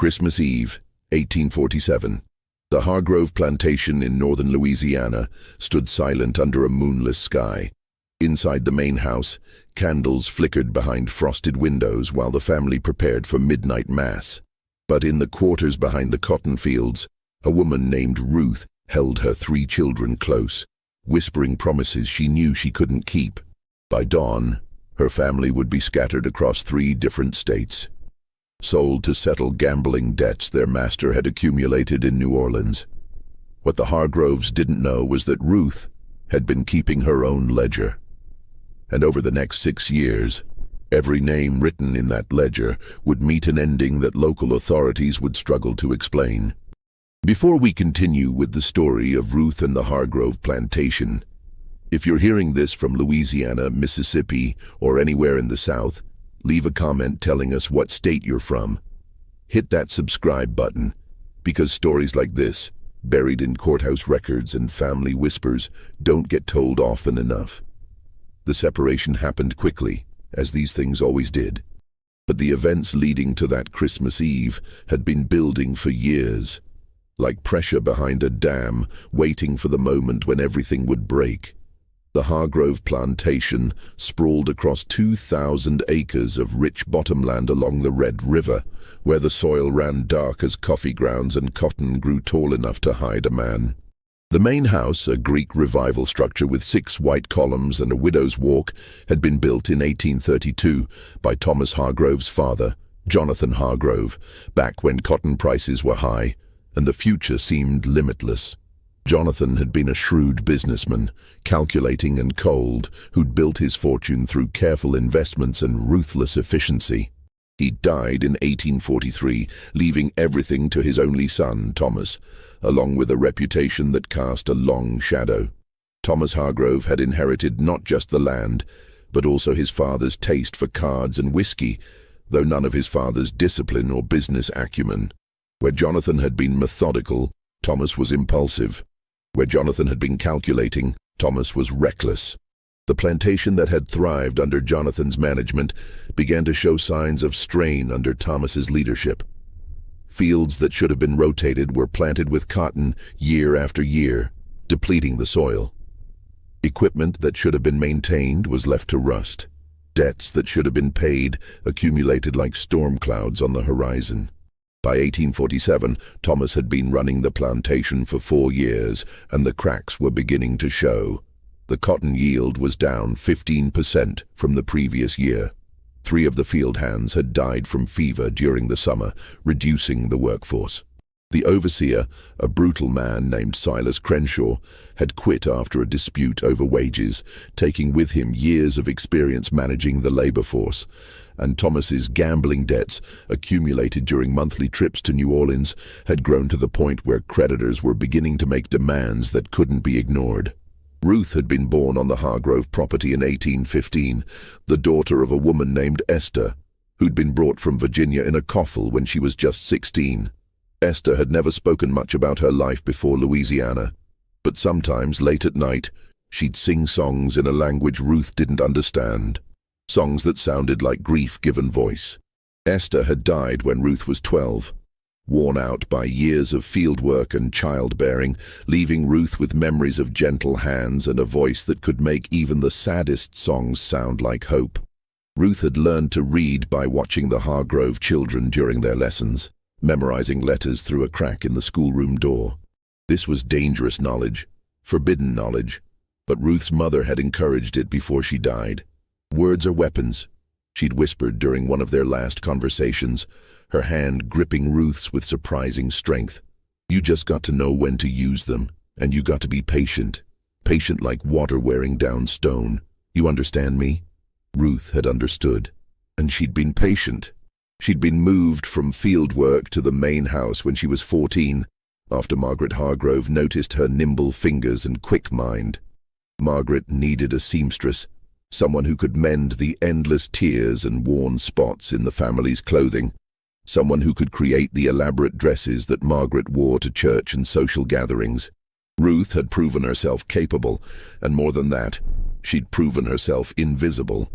Christmas Eve, 1847. The Hargrove plantation in northern Louisiana stood silent under a moonless sky. Inside the main house, candles flickered behind frosted windows while the family prepared for midnight mass. But in the quarters behind the cotton fields, a woman named Ruth held her 3 children close, whispering promises she knew she couldn't keep. By dawn, her family would be scattered across 3 different states, sold to settle gambling debts their master had accumulated in New Orleans. What the Hargroves didn't know was that Ruth had been keeping her own ledger. And over the next 6 years, every name written in that ledger would meet an ending that local authorities would struggle to explain. Before we continue with the story of Ruth and the Hargrove plantation, if you're hearing this from Louisiana, Mississippi, or anywhere in the South, leave a comment telling us what state you're from. Hit that subscribe button, because stories like this, buried in courthouse records and family whispers, don't get told often enough. The separation happened quickly, as these things always did. But the events leading to that Christmas Eve had been building for years, like pressure behind a dam, waiting for the moment when everything would break. The Hargrove plantation sprawled across 2,000 acres of rich bottomland along the Red River, where the soil ran dark as coffee grounds and cotton grew tall enough to hide a man. The main house, a Greek revival structure with 6 white columns and a widow's walk, had been built in 1832 by Thomas Hargrove's father, Jonathan Hargrove, back when cotton prices were high and the future seemed limitless. Jonathan had been a shrewd businessman, calculating and cold, who'd built his fortune through careful investments and ruthless efficiency. He died in 1843, leaving everything to his only son, Thomas, along with a reputation that cast a long shadow. Thomas Hargrove had inherited not just the land, but also his father's taste for cards and whiskey, though none of his father's discipline or business acumen. Where Jonathan had been methodical, Thomas was impulsive. Where Jonathan had been calculating, Thomas was reckless. The plantation that had thrived under Jonathan's management began to show signs of strain under Thomas's leadership. Fields that should have been rotated were planted with cotton year after year, depleting the soil. Equipment that should have been maintained was left to rust. Debts that should have been paid accumulated like storm clouds on the horizon. By 1847, Thomas had been running the plantation for 4 years, and the cracks were beginning to show. The cotton yield was down 15% from the previous year. 3 of the field hands had died from fever during the summer, reducing the workforce. The overseer, a brutal man named Silas Crenshaw, had quit after a dispute over wages, taking with him years of experience managing the labor force. And Thomas's gambling debts, accumulated during monthly trips to New Orleans, had grown to the point where creditors were beginning to make demands that couldn't be ignored. Ruth had been born on the Hargrove property in 1815, the daughter of a woman named Esther, who'd been brought from Virginia in a coffle when she was just 16. Esther had never spoken much about her life before Louisiana, but sometimes late at night, she'd sing songs in a language Ruth didn't understand. Songs that sounded like grief given voice. Esther had died when Ruth was 12, worn out by years of fieldwork and childbearing, leaving Ruth with memories of gentle hands and a voice that could make even the saddest songs sound like hope. Ruth had learned to read by watching the Hargrove children during their lessons, memorizing letters through a crack in the schoolroom door. This was dangerous knowledge, forbidden knowledge, but Ruth's mother had encouraged it before she died. "Words are weapons," she'd whispered during one of their last conversations, her hand gripping Ruth's with surprising strength. "You just got to know when to use them, and you got to be patient. Patient like water wearing down stone. You understand me?" Ruth had understood, and she'd been patient. She'd been moved from field work to the main house when she was 14, after Margaret Hargrove noticed her nimble fingers and quick mind. Margaret needed a seamstress, someone who could mend the endless tears and worn spots in the family's clothing, someone who could create the elaborate dresses that Margaret wore to church and social gatherings. Ruth had proven herself capable, and more than that, she'd proven herself invisible.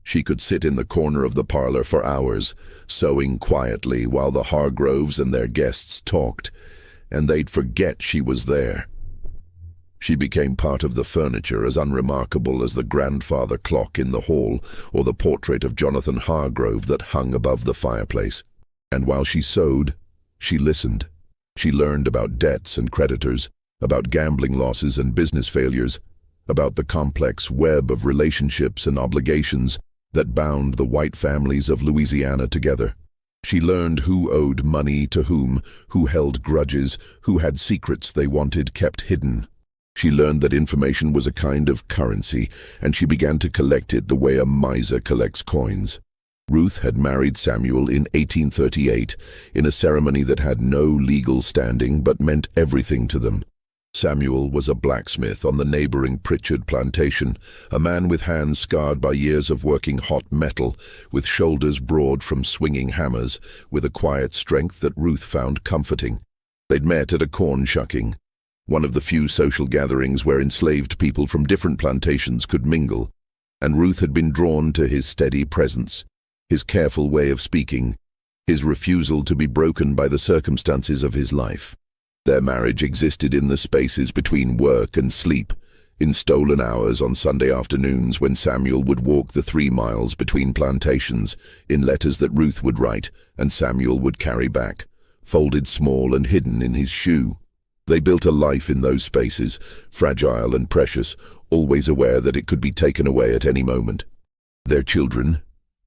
She could sit in the corner of the parlor for hours, sewing quietly while the Hargroves and their guests talked, and they'd forget she was there. She became part of the furniture, as unremarkable as the grandfather clock in the hall or the portrait of Jonathan Hargrove that hung above the fireplace. And while she sewed, she listened. She learned about debts and creditors, about gambling losses and business failures, about the complex web of relationships and obligations that bound the white families of Louisiana together. She learned who owed money to whom, who held grudges, who had secrets they wanted kept hidden. She learned that information was a kind of currency, and she began to collect it the way a miser collects coins. Ruth had married Samuel in 1838, in a ceremony that had no legal standing but meant everything to them. Samuel was a blacksmith on the neighboring Pritchard plantation, a man with hands scarred by years of working hot metal, with shoulders broad from swinging hammers, with a quiet strength that Ruth found comforting. They'd met at a corn shucking, one of the few social gatherings where enslaved people from different plantations could mingle, and Ruth had been drawn to his steady presence, his careful way of speaking, his refusal to be broken by the circumstances of his life. Their marriage existed in the spaces between work and sleep, in stolen hours on Sunday afternoons when Samuel would walk the 3 miles between plantations, in letters that Ruth would write and Samuel would carry back, folded small and hidden in his shoe. They built a life in those spaces, fragile and precious, always aware that it could be taken away at any moment. Their children,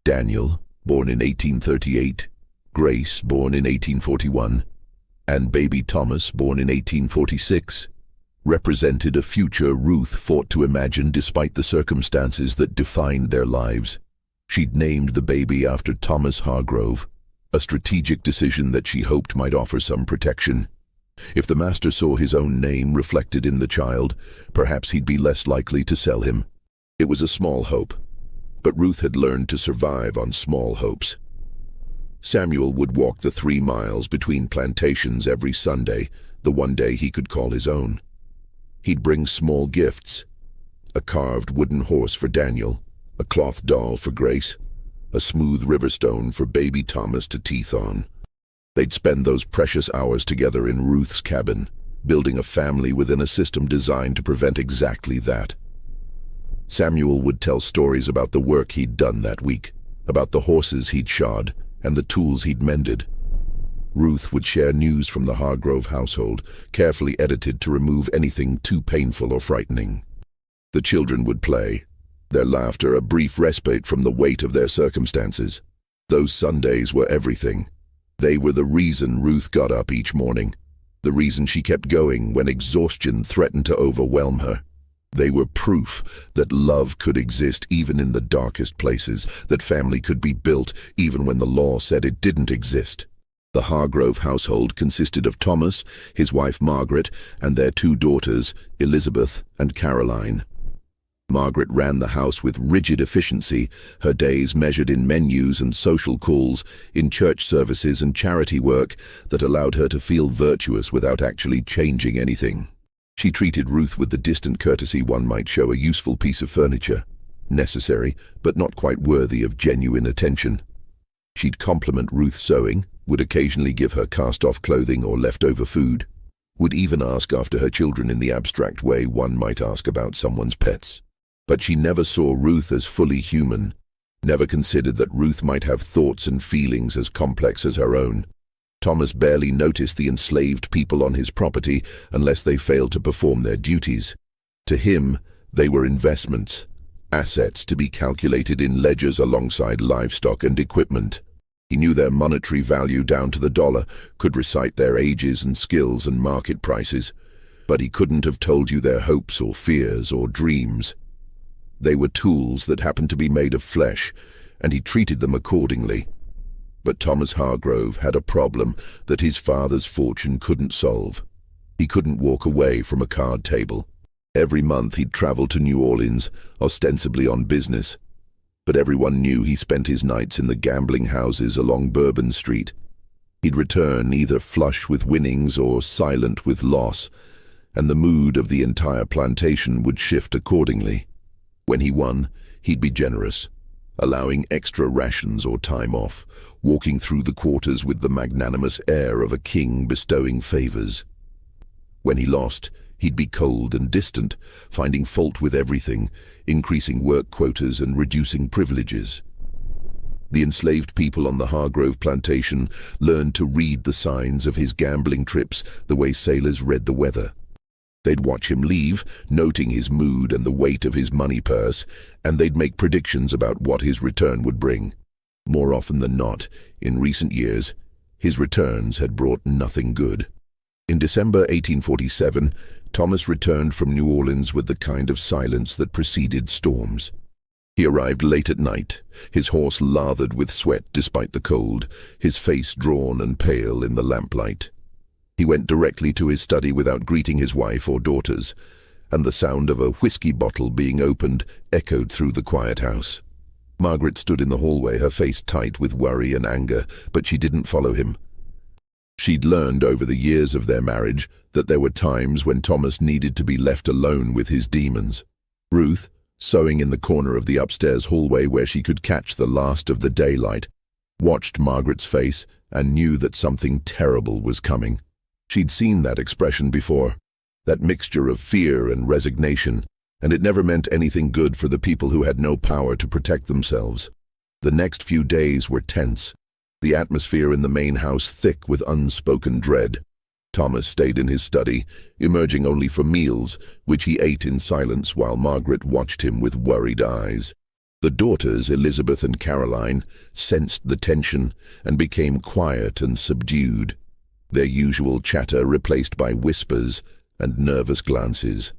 Daniel, born in 1838, Grace, born in 1841, and baby Thomas, born in 1846, represented a future Ruth fought to imagine despite the circumstances that defined their lives. She'd named the baby after Thomas Hargrove, a strategic decision that she hoped might offer some protection. If the master saw his own name reflected in the child, perhaps he'd be less likely to sell him. It was a small hope, but Ruth had learned to survive on small hopes. Samuel would walk the 3 miles between plantations every Sunday, the one day he could call his own. He'd bring small gifts, a carved wooden horse for Daniel, a cloth doll for Grace, a smooth river stone for baby Thomas to teeth on. They'd spend those precious hours together in Ruth's cabin, building a family within a system designed to prevent exactly that. Samuel would tell stories about the work he'd done that week, about the horses he'd shod, and the tools he'd mended. Ruth would share news from the Hargrove household, carefully edited to remove anything too painful or frightening. The children would play, their laughter a brief respite from the weight of their circumstances. Those Sundays were everything. They were the reason Ruth got up each morning, the reason she kept going when exhaustion threatened to overwhelm her. They were proof that love could exist even in the darkest places, that family could be built even when the law said it didn't exist. The Hargrove household consisted of Thomas, his wife Margaret, and their 2 daughters, Elizabeth and Caroline. Margaret ran the house with rigid efficiency, her days measured in menus and social calls, in church services and charity work that allowed her to feel virtuous without actually changing anything. She treated Ruth with the distant courtesy one might show a useful piece of furniture, necessary but not quite worthy of genuine attention. She'd compliment Ruth's sewing, would occasionally give her cast-off clothing or leftover food, would even ask after her children in the abstract way one might ask about someone's pets. But she never saw Ruth as fully human, never considered that Ruth might have thoughts and feelings as complex as her own. Thomas barely noticed the enslaved people on his property unless they failed to perform their duties. To him, they were investments, assets to be calculated in ledgers alongside livestock and equipment. He knew their monetary value down to the dollar, could recite their ages and skills and market prices, but he couldn't have told you their hopes or fears or dreams. They were tools that happened to be made of flesh, and he treated them accordingly. But Thomas Hargrove had a problem that his father's fortune couldn't solve. He couldn't walk away from a card table. Every month he'd travel to New Orleans, ostensibly on business. But everyone knew he spent his nights in the gambling houses along Bourbon Street. He'd return either flush with winnings or silent with loss, and the mood of the entire plantation would shift accordingly. When he won, he'd be generous. allowing extra rations or time off, walking through the quarters with the magnanimous air of a king bestowing favors. When he lost, he'd be cold and distant, finding fault with everything, increasing work quotas and reducing privileges. The enslaved people on the Hargrove plantation learned to read the signs of his gambling trips the way sailors read the weather. They'd watch him leave, noting his mood and the weight of his money purse, and they'd make predictions about what his return would bring. More often than not, in recent years, his returns had brought nothing good. In December 1847, Thomas returned from New Orleans with the kind of silence that preceded storms. He arrived late at night, his horse lathered with sweat despite the cold, his face drawn and pale in the lamplight. He went directly to his study without greeting his wife or daughters, and the sound of a whiskey bottle being opened echoed through the quiet house. Margaret stood in the hallway, her face tight with worry and anger, but she didn't follow him. She'd learned over the years of their marriage that there were times when Thomas needed to be left alone with his demons. Ruth, sewing in the corner of the upstairs hallway where she could catch the last of the daylight, watched Margaret's face and knew that something terrible was coming. She'd seen that expression before, that mixture of fear and resignation, and it never meant anything good for the people who had no power to protect themselves. The next few days were tense, the atmosphere in the main house thick with unspoken dread. Thomas stayed in his study, emerging only for meals, which he ate in silence while Margaret watched him with worried eyes. The daughters, Elizabeth and Caroline, sensed the tension and became quiet and subdued, their usual chatter replaced by whispers and nervous glances.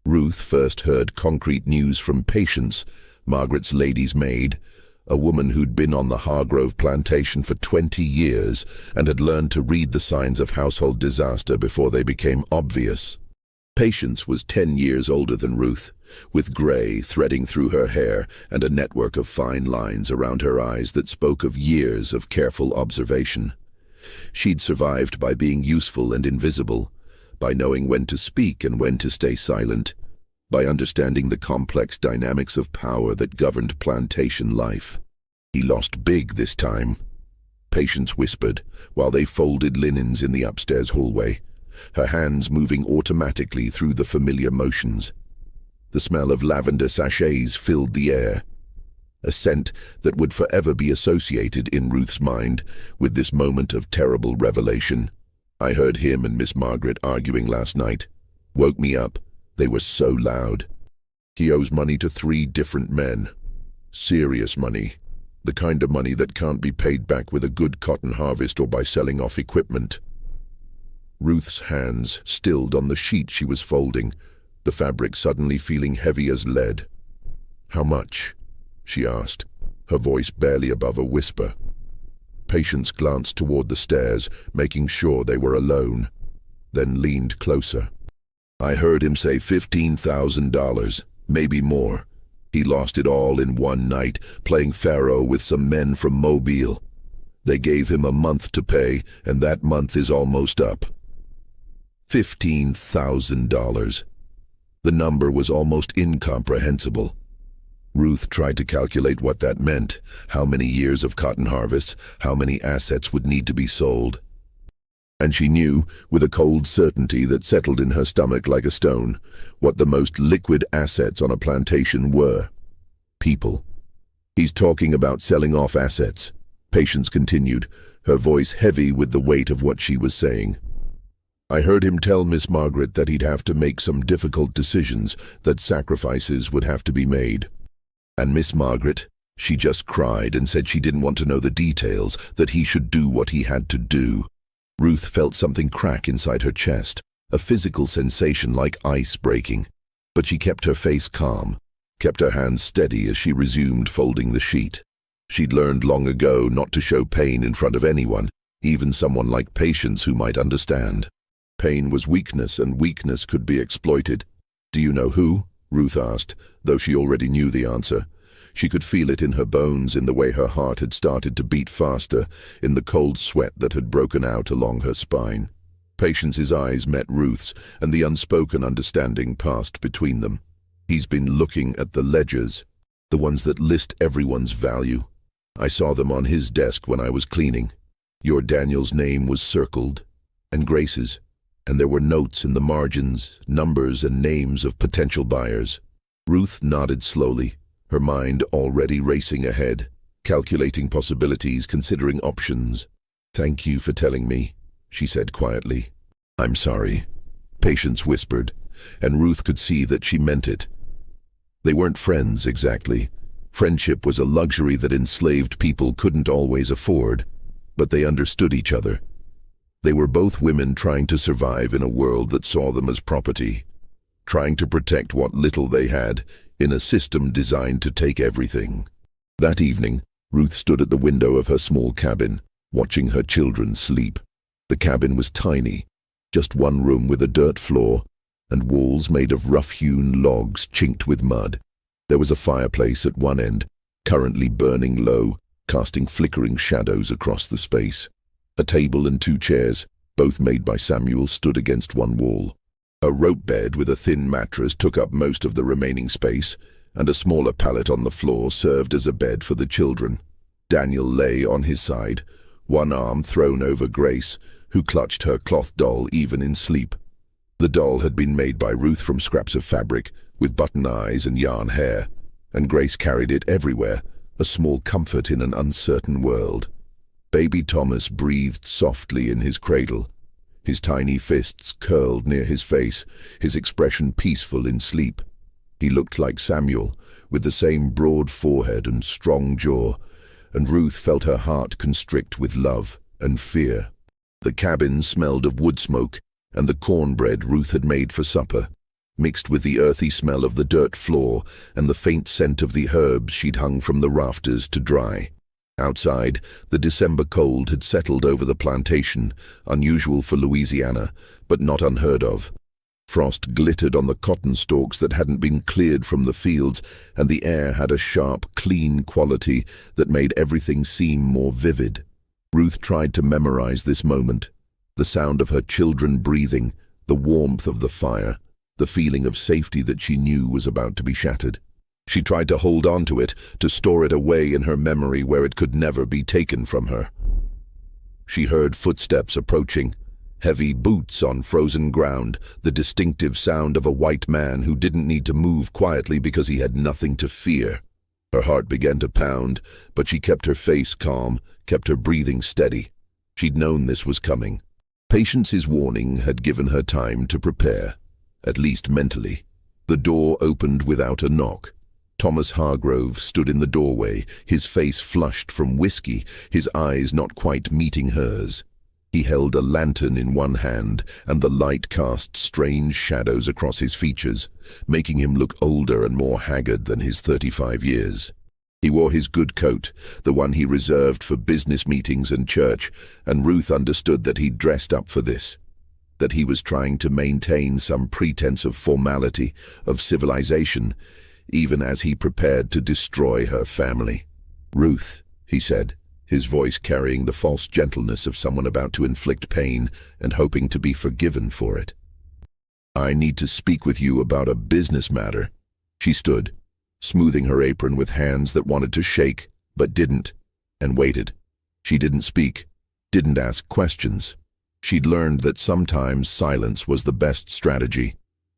Ruth first heard concrete news from Patience, Margaret's lady's maid, a woman who'd been on the Hargrove plantation for 20 years and had learned to read the signs of household disaster before they became obvious. Patience was 10 years older than Ruth, with gray threading through her hair and a network of fine lines around her eyes that spoke of years of careful observation. She'd survived by being useful and invisible, by knowing when to speak and when to stay silent, by understanding the complex dynamics of power that governed plantation life. He lost big this time. Patience whispered, while they folded linens in the upstairs hallway, her hands moving automatically through the familiar motions. The smell of lavender sachets filled the air, a scent that would forever be associated in Ruth's mind with this moment of terrible revelation. I heard him and Miss Margaret arguing last night. Woke me up. They were so loud. He owes money to 3 different men. Serious money. The kind of money that can't be paid back with a good cotton harvest or by selling off equipment. Ruth's hands stilled on the sheet she was folding, the fabric suddenly feeling heavy as lead. "How much?" she asked, her voice barely above a whisper. Patience glanced toward the stairs, making sure they were alone, then leaned closer. "I heard him say $15,000, maybe more. He lost it all in one night, playing Pharaoh with some men from Mobile. They gave him a month to pay, and that month is almost up." $15,000. The number was almost incomprehensible. Ruth tried to calculate what that meant, how many years of cotton harvests, how many assets would need to be sold. And she knew, with a cold certainty that settled in her stomach like a stone, what the most liquid assets on a plantation were. People. "He's talking about selling off assets," Patience continued, her voice heavy with the weight of what she was saying. "I heard him tell Miss Margaret that he'd have to make some difficult decisions, that sacrifices would have to be made. And Miss Margaret, she just cried and said she didn't want to know the details, that he should do what he had to do." Ruth felt something crack inside her chest, a physical sensation like ice breaking. But she kept her face calm, kept her hands steady as she resumed folding the sheet. She'd learned long ago not to show pain in front of anyone, even someone like Patience who might understand. Pain was weakness, and weakness could be exploited. "Do you know who?" Ruth asked, though she already knew the answer. She could feel it in her bones, in the way her heart had started to beat faster, in the cold sweat that had broken out along her spine. Patience's eyes met Ruth's, and the unspoken understanding passed between them. "He's been looking at the ledgers." the ones that list everyone's value. I saw them on his desk when I was cleaning. Your Daniel's name was circled, and Grace's, and there were notes in the margins, numbers and names of potential buyers. Ruth nodded slowly, her mind already racing ahead, calculating possibilities, considering options. "Thank you for telling me," she said quietly. "I'm sorry," Patience whispered, and Ruth could see that she meant it. They weren't friends, exactly. Friendship was a luxury that enslaved people couldn't always afford, but they understood each other. They were both women trying to survive in a world that saw them as property, trying to protect what little they had in a system designed to take everything. That evening, Ruth stood at the window of her small cabin, watching her children sleep. The cabin was tiny, just one room with a dirt floor and walls made of rough-hewn logs chinked with mud. There was a fireplace at one end, currently burning low, casting flickering shadows across the space. A table and 2 chairs, both made by Samuel, stood against one wall. A rope bed with a thin mattress took up most of the remaining space, and a smaller pallet on the floor served as a bed for the children. Daniel lay on his side, one arm thrown over Grace, who clutched her cloth doll even in sleep. The doll had been made by Ruth from scraps of fabric, with button eyes and yarn hair, and Grace carried it everywhere, a small comfort in an uncertain world. Baby Thomas breathed softly in his cradle, his tiny fists curled near his face, his expression peaceful in sleep. He looked like Samuel, with the same broad forehead and strong jaw, and Ruth felt her heart constrict with love and fear. The cabin smelled of wood smoke and the cornbread Ruth had made for supper, mixed with the earthy smell of the dirt floor and the faint scent of the herbs she'd hung from the rafters to dry. Outside, the December cold had settled over the plantation, unusual for Louisiana, but not unheard of. Frost glittered on the cotton stalks that hadn't been cleared from the fields, and the air had a sharp, clean quality that made everything seem more vivid. Ruth tried to memorize this moment. The sound of her children breathing, the warmth of the fire, the feeling of safety that she knew was about to be shattered. She tried to hold on to it, to store it away in her memory where it could never be taken from her. She heard footsteps approaching, heavy boots on frozen ground, the distinctive sound of a white man who didn't need to move quietly because he had nothing to fear. Her heart began to pound, but she kept her face calm, kept her breathing steady. She'd known this was coming. Patience's warning had given her time to prepare, at least mentally. The door opened without a knock. Thomas Hargrove stood in the doorway, his face flushed from whiskey, his eyes not quite meeting hers. He held a lantern in one hand, and the light cast strange shadows across his features, making him look older and more haggard than his 35 years. He wore his good coat, the one he reserved for business meetings and church, and Ruth understood that he'd dressed up for this, that he was trying to maintain some pretense of formality, of civilization, even as he prepared to destroy her family. "Ruth," he said, his voice carrying the false gentleness of someone about to inflict pain and hoping to be forgiven for it. "I need to speak with you about a business matter." She stood, smoothing her apron with hands that wanted to shake, but didn't, and waited. She didn't speak, didn't ask questions. She'd learned that sometimes silence was the best strategy,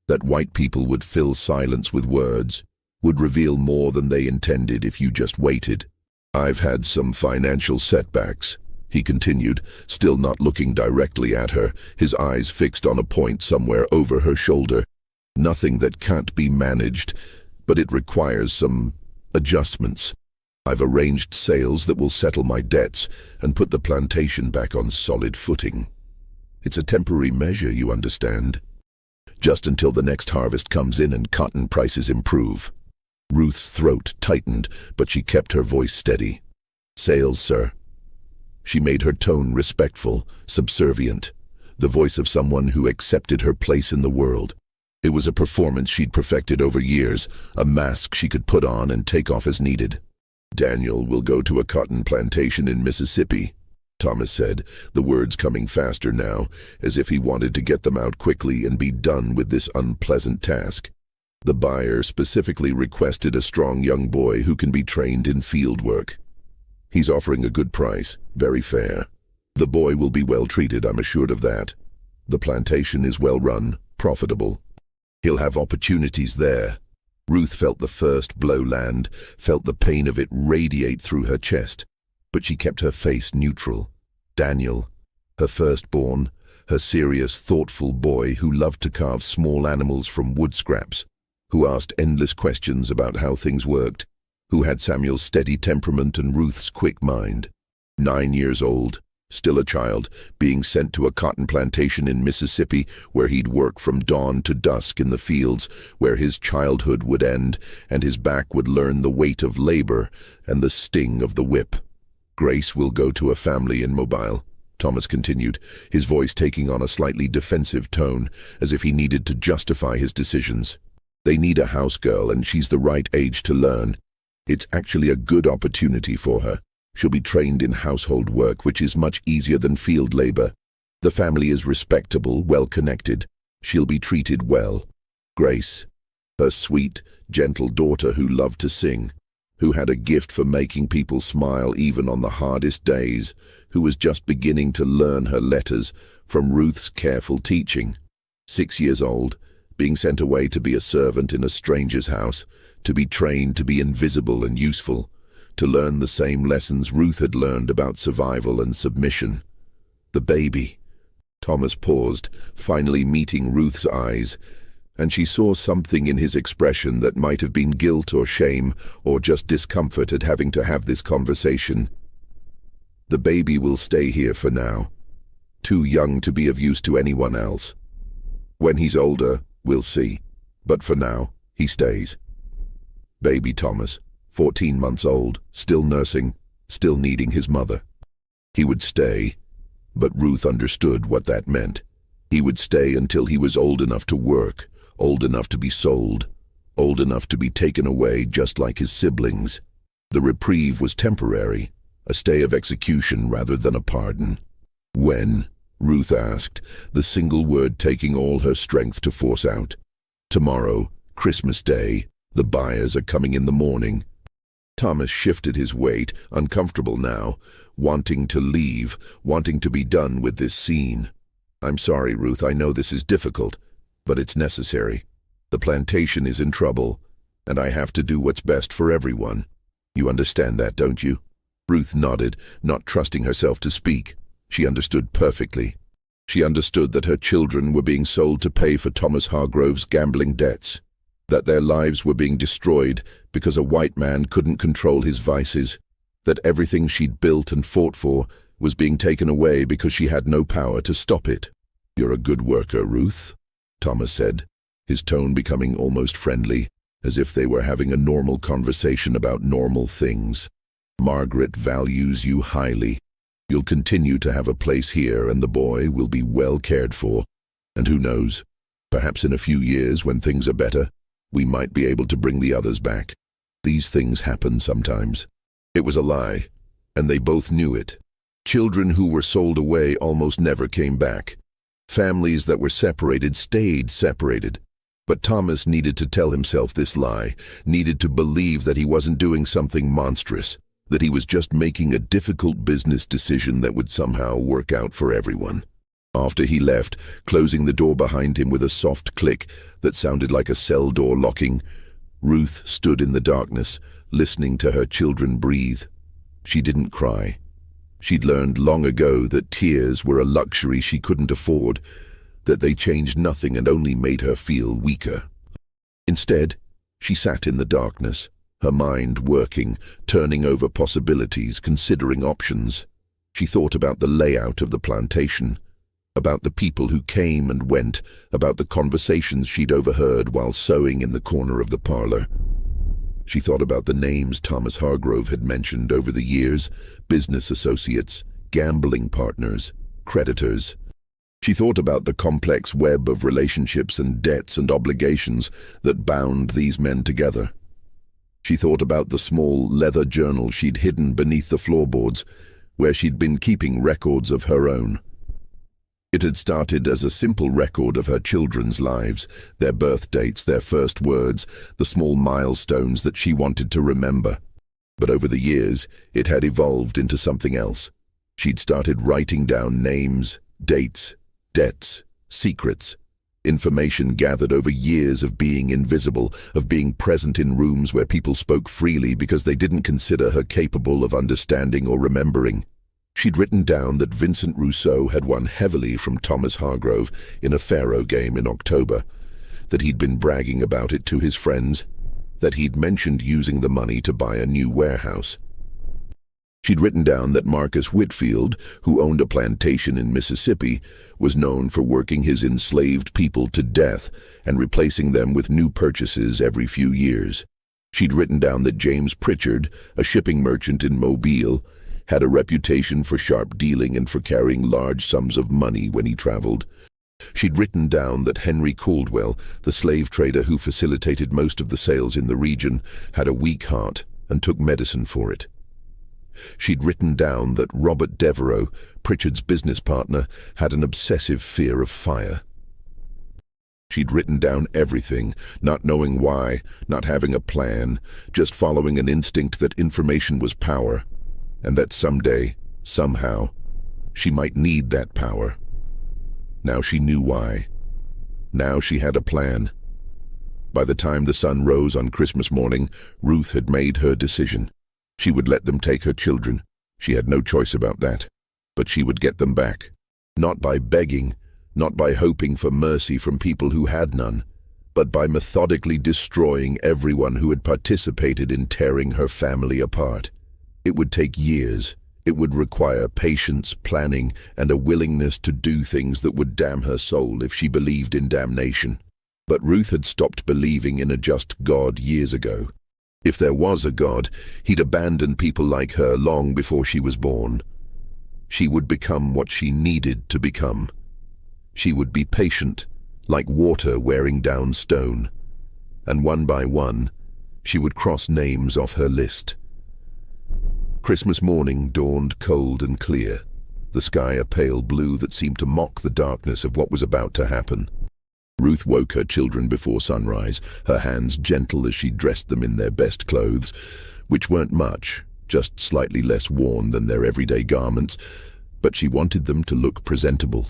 that white people would fill silence with words, would reveal more than they intended if you just waited. "I've had some financial setbacks," he continued, still not looking directly at her, his eyes fixed on a point somewhere over her shoulder. "Nothing that can't be managed, but it requires some adjustments. I've arranged sales that will settle my debts and put the plantation back on solid footing. It's a temporary measure, you understand, just until the next harvest comes in and cotton prices improve." Ruth's throat tightened, but she kept her voice steady. "Sales, sir." She made her tone respectful, subservient, the voice of someone who accepted her place in the world. It was a performance she'd perfected over years, a mask she could put on and take off as needed. "Daniel will go to a cotton plantation in Mississippi," Thomas said, the words coming faster now, as if he wanted to get them out quickly and be done with this unpleasant task. The buyer specifically requested a strong young boy who can be trained in field work. He's offering a good price, very fair. The boy will be well treated, I'm assured of that. The plantation is well run, profitable. He'll have opportunities there. Ruth felt the first blow land, felt the pain of it radiate through her chest, but she kept her face neutral. Daniel, her firstborn, her serious, thoughtful boy who loved to carve small animals from wood scraps, who asked endless questions about how things worked, who had Samuel's steady temperament and Ruth's quick mind. 9 years old, still a child, being sent to a cotton plantation in Mississippi where he'd work from dawn to dusk in the fields, where his childhood would end and his back would learn the weight of labor and the sting of the whip. Grace will go to a family in Mobile, Thomas continued, his voice taking on a slightly defensive tone, as if he needed to justify his decisions. They need a house girl and she's the right age to learn. It's actually a good opportunity for her. She'll be trained in household work, which is much easier than field labor. The family is respectable, well-connected. She'll be treated well. Grace, her sweet, gentle daughter who loved to sing, who had a gift for making people smile even on the hardest days, who was just beginning to learn her letters from Ruth's careful teaching. 6 years old, being sent away to be a servant in a stranger's house, to be trained to be invisible and useful, to learn the same lessons Ruth had learned about survival and submission. The baby. Thomas paused, finally meeting Ruth's eyes, and she saw something in his expression that might have been guilt or shame or just discomfort at having to have this conversation. The baby will stay here for now, too young to be of use to anyone else. When he's older, we'll see, but for now, he stays. Baby Thomas, 14 months old, still nursing, still needing his mother. He would stay, but Ruth understood what that meant. He would stay until he was old enough to work, old enough to be sold, old enough to be taken away just like his siblings. The reprieve was temporary, a stay of execution rather than a pardon. When? Ruth asked, the single word taking all her strength to force out. Tomorrow, Christmas Day, the buyers are coming in the morning. Thomas shifted his weight, uncomfortable now, wanting to leave, wanting to be done with this scene. I'm sorry, Ruth, I know this is difficult, but it's necessary. The plantation is in trouble, and I have to do what's best for everyone. You understand that, don't you? Ruth nodded, not trusting herself to speak. She understood perfectly. She understood that her children were being sold to pay for Thomas Hargrove's gambling debts, that their lives were being destroyed because a white man couldn't control his vices, that everything she'd built and fought for was being taken away because she had no power to stop it. You're a good worker, Ruth, Thomas said, his tone becoming almost friendly, as if they were having a normal conversation about normal things. Margaret values you highly. You'll continue to have a place here and the boy will be well cared for. And who knows, perhaps in a few years when things are better, we might be able to bring the others back. These things happen sometimes. It was a lie, and they both knew it. Children who were sold away almost never came back. Families that were separated stayed separated. But Thomas needed to tell himself this lie, needed to believe that he wasn't doing something monstrous, that he was just making a difficult business decision that would somehow work out for everyone. After he left, closing the door behind him with a soft click that sounded like a cell door locking, Ruth stood in the darkness, listening to her children breathe. She didn't cry. She'd learned long ago that tears were a luxury she couldn't afford, that they changed nothing and only made her feel weaker. Instead, she sat in the darkness, her mind working, turning over possibilities, considering options. She thought about the layout of the plantation, about the people who came and went, about the conversations she'd overheard while sewing in the corner of the parlor. She thought about the names Thomas Hargrove had mentioned over the years, business associates, gambling partners, creditors. She thought about the complex web of relationships and debts and obligations that bound these men together. She thought about the small leather journal she'd hidden beneath the floorboards, where she'd been keeping records of her own. It had started as a simple record of her children's lives, their birth dates, their first words, the small milestones that she wanted to remember. But over the years, it had evolved into something else. She'd started writing down names, dates, debts, secrets, information gathered over years of being invisible, of being present in rooms where people spoke freely because they didn't consider her capable of understanding or remembering. She'd written down that Vincent Rousseau had won heavily from Thomas Hargrove in a faro game in October, that he'd been bragging about it to his friends, that he'd mentioned using the money to buy a new warehouse. She'd written down that Marcus Whitfield, who owned a plantation in Mississippi, was known for working his enslaved people to death and replacing them with new purchases every few years. She'd written down that James Pritchard, a shipping merchant in Mobile, had a reputation for sharp dealing and for carrying large sums of money when he traveled. She'd written down that Henry Caldwell, the slave trader who facilitated most of the sales in the region, had a weak heart and took medicine for it. She'd written down that Robert Devereux, Pritchard's business partner, had an obsessive fear of fire. She'd written down everything, not knowing why, not having a plan, just following an instinct that information was power, and that someday, somehow, she might need that power. Now she knew why. Now she had a plan. By the time the sun rose on Christmas morning, Ruth had made her decision. She would let them take her children. She had no choice about that. But she would get them back. Not by begging, not by hoping for mercy from people who had none, but by methodically destroying everyone who had participated in tearing her family apart. It would take years. It would require patience, planning, and a willingness to do things that would damn her soul if she believed in damnation. But Ruth had stopped believing in a just God years ago. If there was a God, he'd abandoned people like her long before she was born. She would become what she needed to become. She would be patient, like water wearing down stone. And one by one, she would cross names off her list. Christmas morning dawned cold and clear, the sky a pale blue that seemed to mock the darkness of what was about to happen. Ruth woke her children before sunrise, her hands gentle as she dressed them in their best clothes, which weren't much, just slightly less worn than their everyday garments, but she wanted them to look presentable,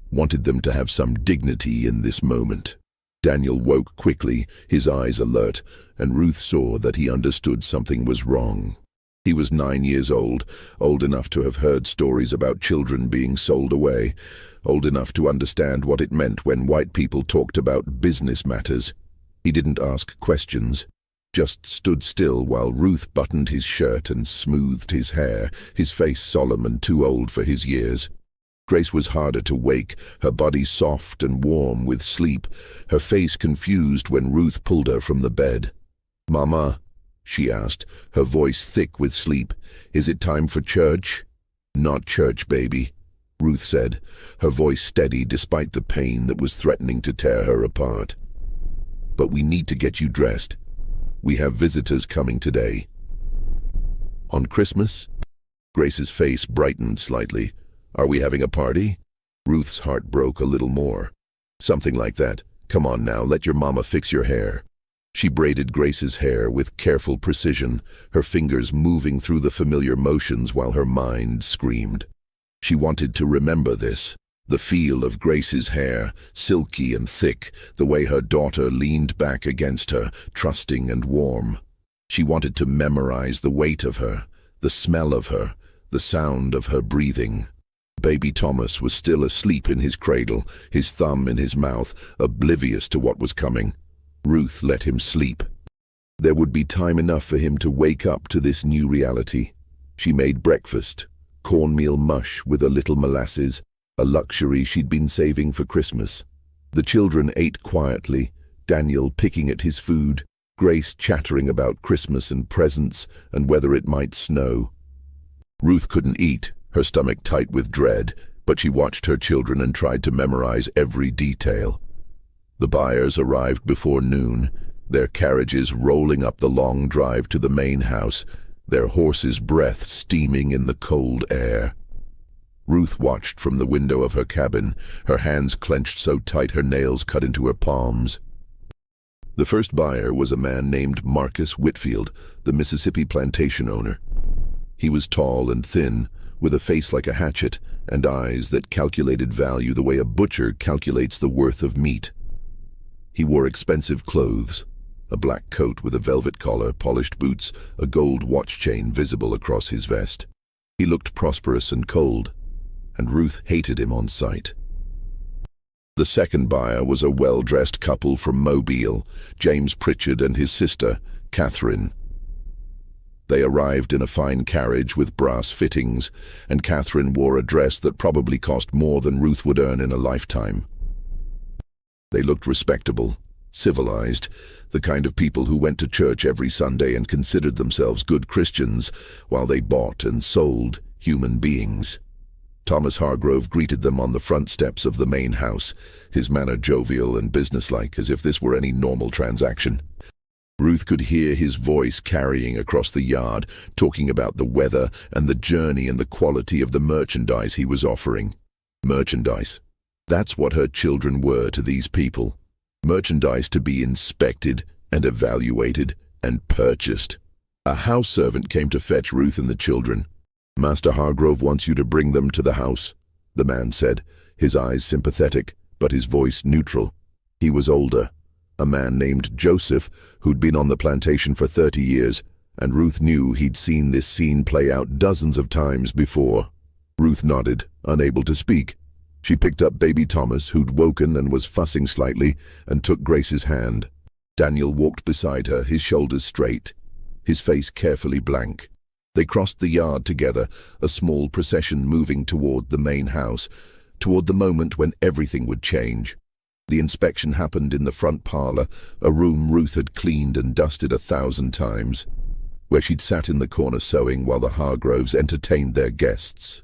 wanted them to have some dignity in this moment. Daniel woke quickly, his eyes alert, and Ruth saw that he understood something was wrong. He was 9 years old enough to have heard stories about children being sold away, old enough to understand what it meant when white people talked about business matters. He didn't ask questions, just stood still while Ruth buttoned his shirt and smoothed his hair, his face solemn and too old for his years. Grace was harder to wake, her body soft and warm with sleep, her face confused when Ruth pulled her from the bed. "Mama," she asked, her voice thick with sleep, "is it time for church?" "Not church, baby," Ruth said, her voice steady despite the pain that was threatening to tear her apart. "But we need to get you dressed. We have visitors coming today." "On Christmas?" Grace's face brightened slightly. "Are we having a party?" Ruth's heart broke a little more. "Something like that. Come on now, let your mama fix your hair." She braided Grace's hair with careful precision, her fingers moving through the familiar motions while her mind screamed. She wanted to remember this, the feel of Grace's hair, silky and thick, the way her daughter leaned back against her, trusting and warm. She wanted to memorize the weight of her, the smell of her, the sound of her breathing. Baby Thomas was still asleep in his cradle, his thumb in his mouth, oblivious to what was coming. Ruth let him sleep. There would be time enough for him to wake up to this new reality. She made breakfast, cornmeal mush with a little molasses, a luxury she'd been saving for Christmas. The children ate quietly, Daniel picking at his food, Grace chattering about Christmas and presents and whether it might snow. Ruth couldn't eat, her stomach tight with dread, but she watched her children and tried to memorize every detail. The buyers arrived before noon, their carriages rolling up the long drive to the main house, their horses' breath steaming in the cold air. Ruth watched from the window of her cabin, her hands clenched so tight her nails cut into her palms. The first buyer was a man named Marcus Whitfield, the Mississippi plantation owner. He was tall and thin, with a face like a hatchet and eyes that calculated value the way a butcher calculates the worth of meat. He wore expensive clothes, a black coat with a velvet collar, polished boots, a gold watch chain visible across his vest. He looked prosperous and cold, and Ruth hated him on sight. The second buyer was a well-dressed couple from Mobile, James Pritchard and his sister, Catherine. They arrived in a fine carriage with brass fittings, and Catherine wore a dress that probably cost more than Ruth would earn in a lifetime. They looked respectable, civilized, the kind of people who went to church every Sunday and considered themselves good Christians while they bought and sold human beings. Thomas Hargrove greeted them on the front steps of the main house, his manner jovial and businesslike, as if this were any normal transaction. Ruth could hear his voice carrying across the yard, talking about the weather and the journey and the quality of the merchandise he was offering. Merchandise. That's what her children were to these people. Merchandise to be inspected and evaluated and purchased. A house servant came to fetch Ruth and the children. "Master Hargrove wants you to bring them to the house," the man said, his eyes sympathetic, but his voice neutral. He was older, a man named Joseph, who'd been on the plantation for 30 years, and Ruth knew he'd seen this scene play out dozens of times before. Ruth nodded, unable to speak. She picked up baby Thomas, who'd woken and was fussing slightly, and took Grace's hand. Daniel walked beside her, his shoulders straight, his face carefully blank. They crossed the yard together, a small procession moving toward the main house, toward the moment when everything would change. The inspection happened in the front parlor, a room Ruth had cleaned and dusted 1,000 times, where she'd sat in the corner sewing while the Hargroves entertained their guests.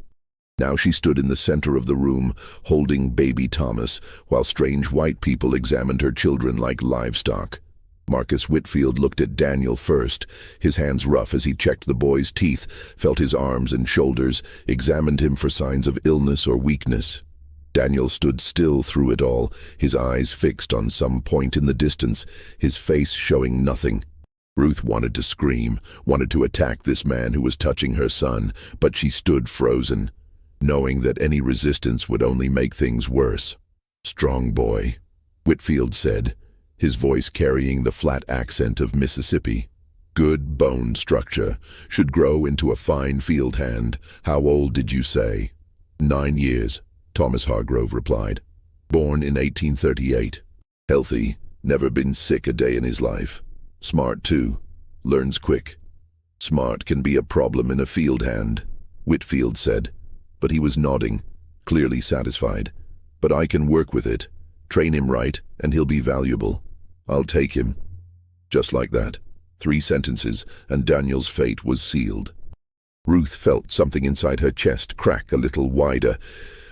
Now she stood in the center of the room, holding baby Thomas, while strange white people examined her children like livestock. Marcus Whitfield looked at Daniel first, his hands rough as he checked the boy's teeth, felt his arms and shoulders, examined him for signs of illness or weakness. Daniel stood still through it all, his eyes fixed on some point in the distance, his face showing nothing. Ruth wanted to scream, wanted to attack this man who was touching her son, but she stood frozen, knowing that any resistance would only make things worse. "Strong boy," Whitfield said, his voice carrying the flat accent of Mississippi. "Good bone structure, should grow into a fine field hand. How old did you say?" 9 years, Thomas Hargrove replied. "Born in 1838. Healthy, never been sick a day in his life. Smart too, learns quick." "Smart can be a problem in a field hand," Whitfield said, but he was nodding, clearly satisfied. "But I can work with it. Train him right, and he'll be valuable. I'll take him." Just like that, 3 sentences, and Daniel's fate was sealed. Ruth felt something inside her chest crack a little wider,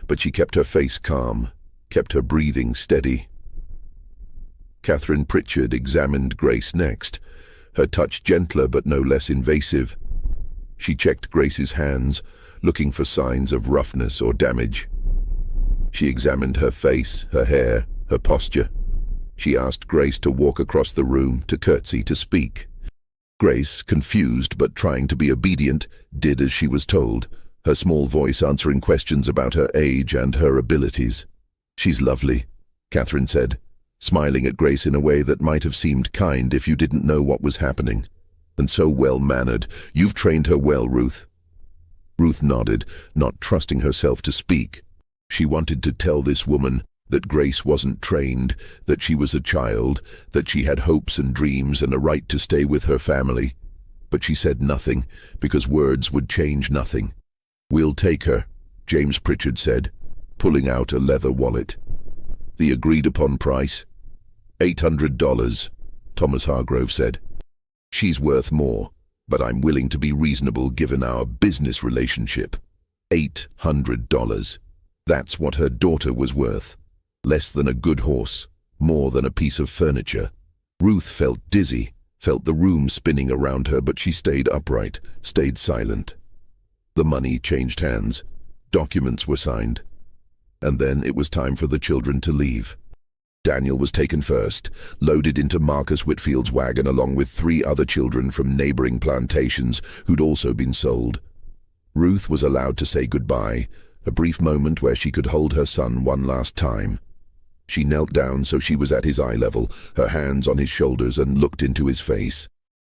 but she kept her face calm, kept her breathing steady. Catherine Pritchard examined Grace next, her touch gentler but no less invasive. She checked Grace's hands, looking for signs of roughness or damage. She examined her face, her hair, her posture. She asked Grace to walk across the room, to curtsy, to speak. Grace, confused but trying to be obedient, did as she was told, her small voice answering questions about her age and her abilities. "She's lovely," Catherine said, smiling at Grace in a way that might have seemed kind if you didn't know what was happening. "And so well-mannered. You've trained her well, Ruth." Ruth nodded, not trusting herself to speak. She wanted to tell this woman that Grace wasn't trained, that she was a child, that she had hopes and dreams and a right to stay with her family. But she said nothing, because words would change nothing. "We'll take her," James Pritchard said, pulling out a leather wallet. "The agreed-upon price?" $800, Thomas Hargrove said. "She's worth more, but I'm willing to be reasonable given our business relationship. $800. That's what her daughter was worth. Less than a good horse, more than a piece of furniture." Ruth felt dizzy, felt the room spinning around her, but she stayed upright, stayed silent. The money changed hands. Documents were signed. And then it was time for the children to leave. Daniel was taken first, loaded into Marcus Whitfield's wagon along with 3 other children from neighboring plantations who'd also been sold. Ruth was allowed to say goodbye, a brief moment where she could hold her son one last time. She knelt down so she was at his eye level, her hands on his shoulders, and looked into his face.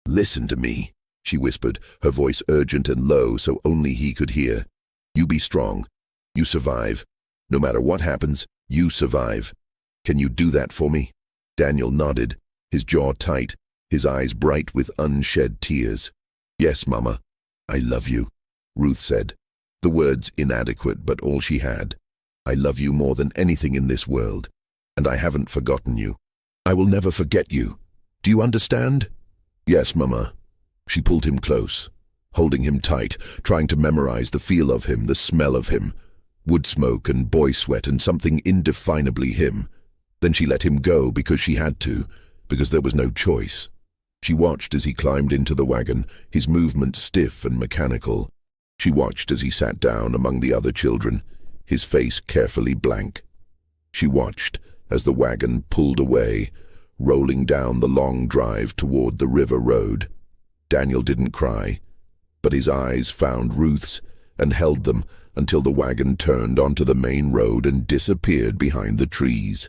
"Listen to me," she whispered, her voice urgent and low so only he could hear. "You be strong. You survive. No matter what happens, you survive. Can you do that for me?" Daniel nodded, his jaw tight, his eyes bright with unshed tears. "Yes, Mama. I love you," Ruth said, the words inadequate but all she had. "I love you more than anything in this world, and I haven't forgotten you. I will never forget you. Do you understand?" "Yes, Mama." She pulled him close, holding him tight, trying to memorize the feel of him, the smell of him. Wood smoke and boy sweat and something indefinably him. Then she let him go because she had to, because there was no choice. She watched as he climbed into the wagon, his movement stiff and mechanical. She watched as he sat down among the other children, his face carefully blank. She watched as the wagon pulled away, rolling down the long drive toward the river road. Daniel didn't cry, but his eyes found Ruth's and held them until the wagon turned onto the main road and disappeared behind the trees.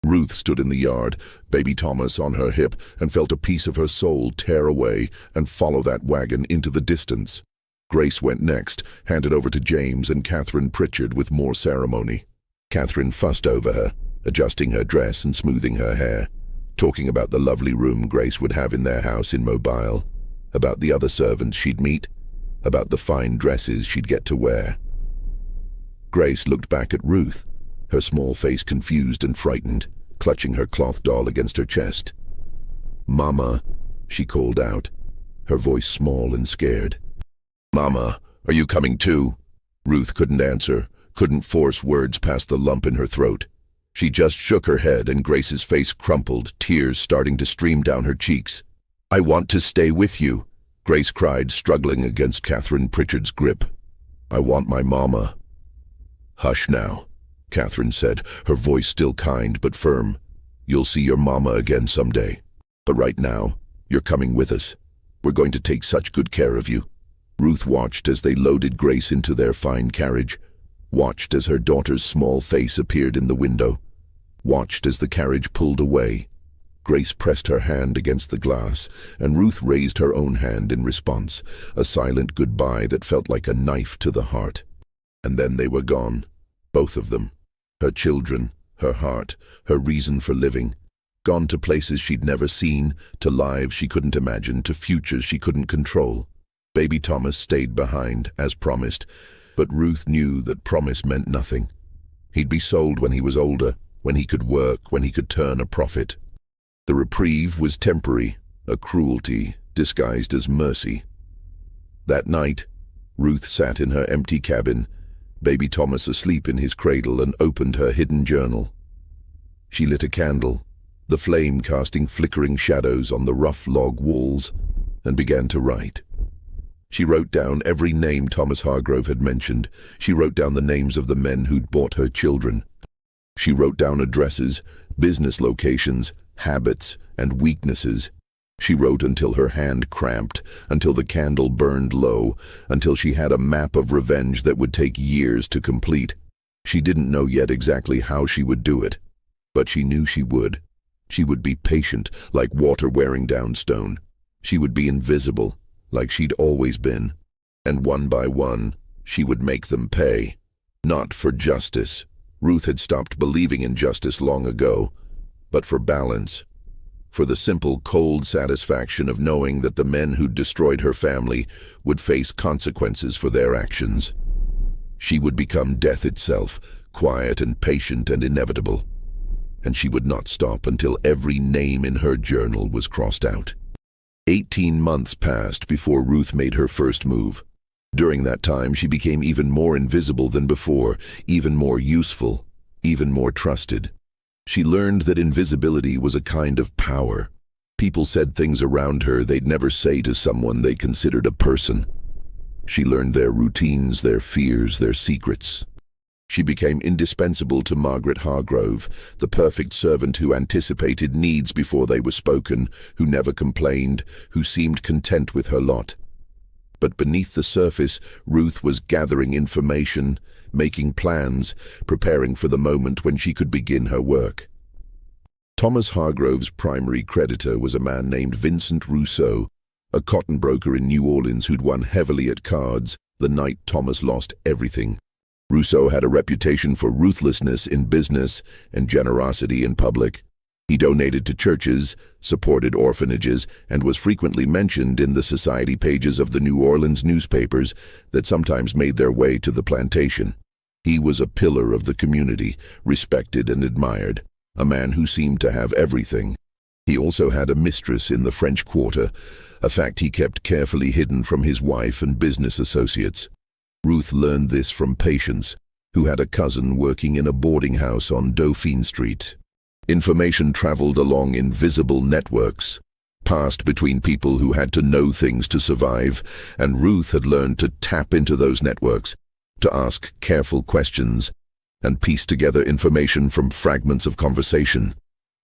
Ruth stood in the yard, baby Thomas on her hip, and felt a piece of her soul tear away and follow that wagon into the distance. Grace went next, handed over to James and Catherine Pritchard with more ceremony. Catherine fussed over her, adjusting her dress and smoothing her hair, talking about the lovely room Grace would have in their house in Mobile, about the other servants she'd meet, about the fine dresses she'd get to wear. Grace looked back at Ruth, her small face confused and frightened, clutching her cloth doll against her chest. "Mama," she called out, her voice small and scared. "Mama, are you coming too?" Ruth couldn't answer, couldn't force words past the lump in her throat. She just shook her head and Grace's face crumpled, tears starting to stream down her cheeks. "I want to stay with you," Grace cried, struggling against Catherine Pritchard's grip. "I want my mama." "Hush now," Catherine said, her voice still kind but firm. "You'll see your mama again someday. But right now, you're coming with us. We're going to take such good care of you." Ruth watched as they loaded Grace into their fine carriage, watched as her daughter's small face appeared in the window, watched as the carriage pulled away. Grace pressed her hand against the glass, and Ruth raised her own hand in response, a silent goodbye that felt like a knife to the heart. And then they were gone, both of them. Her children, her heart, her reason for living. Gone to places she'd never seen, to lives she couldn't imagine, to futures she couldn't control. Baby Thomas stayed behind, as promised, but Ruth knew that promise meant nothing. He'd be sold when he was older, when he could work, when he could turn a profit. The reprieve was temporary, a cruelty disguised as mercy. That night, Ruth sat in her empty cabin, baby Thomas asleep in his cradle, and opened her hidden journal. She lit a candle, the flame casting flickering shadows on the rough log walls, and began to write. She wrote down every name Thomas Hargrove had mentioned. She wrote down the names of the men who'd bought her children. She wrote down addresses, business locations, habits, and weaknesses. She wrote until her hand cramped, until the candle burned low, until she had a map of revenge that would take years to complete. She didn't know yet exactly how she would do it, but she knew she would. She would be patient, like water wearing down stone. She would be invisible, like she'd always been. And one by one, she would make them pay. Not for justice. Ruth had stopped believing in justice long ago, but for balance. For the simple, cold satisfaction of knowing that the men who'd destroyed her family would face consequences for their actions. She would become death itself, quiet and patient and inevitable. And she would not stop until every name in her journal was crossed out. 18 months passed before Ruth made her first move. During that time, she became even more invisible than before, even more useful, even more trusted. She learned that invisibility was a kind of power. People said things around her they'd never say to someone they considered a person. She learned their routines, their fears, their secrets. She became indispensable to Margaret Hargrove, the perfect servant who anticipated needs before they were spoken, who never complained, who seemed content with her lot. But beneath the surface, Ruth was gathering information, making plans, preparing for the moment when she could begin her work. Thomas Hargrove's primary creditor was a man named Vincent Rousseau, a cotton broker in New Orleans who'd won heavily at cards the night Thomas lost everything. Rousseau had a reputation for ruthlessness in business and generosity in public. He donated to churches, supported orphanages, and was frequently mentioned in the society pages of the New Orleans newspapers that sometimes made their way to the plantation. He was a pillar of the community, respected and admired, a man who seemed to have everything. He also had a mistress in the French Quarter, a fact he kept carefully hidden from his wife and business associates. Ruth learned this from Patience, who had a cousin working in a boarding house on Dauphine Street. Information traveled along invisible networks, passed between people who had to know things to survive, and Ruth had learned to tap into those networks, to ask careful questions, and piece together information from fragments of conversation.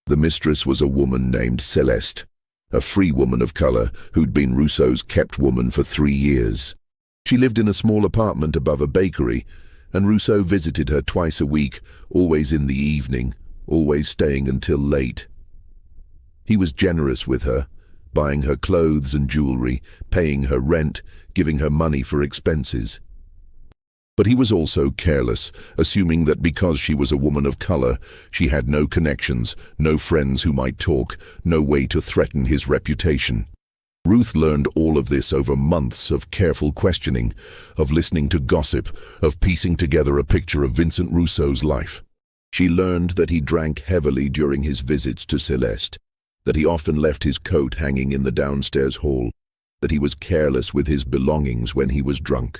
The mistress was a woman named Celeste, a free woman of color who'd been Rousseau's kept woman for 3 years. She lived in a small apartment above a bakery, and Rousseau visited her twice a week, always in the evening, always staying until late. He was generous with her, buying her clothes and jewelry, paying her rent, giving her money for expenses. But he was also careless, assuming that because she was a woman of color, she had no connections, no friends who might talk, no way to threaten his reputation. Ruth learned all of this over months of careful questioning, of listening to gossip, of piecing together a picture of Vincent Rousseau's life. She learned that he drank heavily during his visits to Celeste, that he often left his coat hanging in the downstairs hall, that he was careless with his belongings when he was drunk.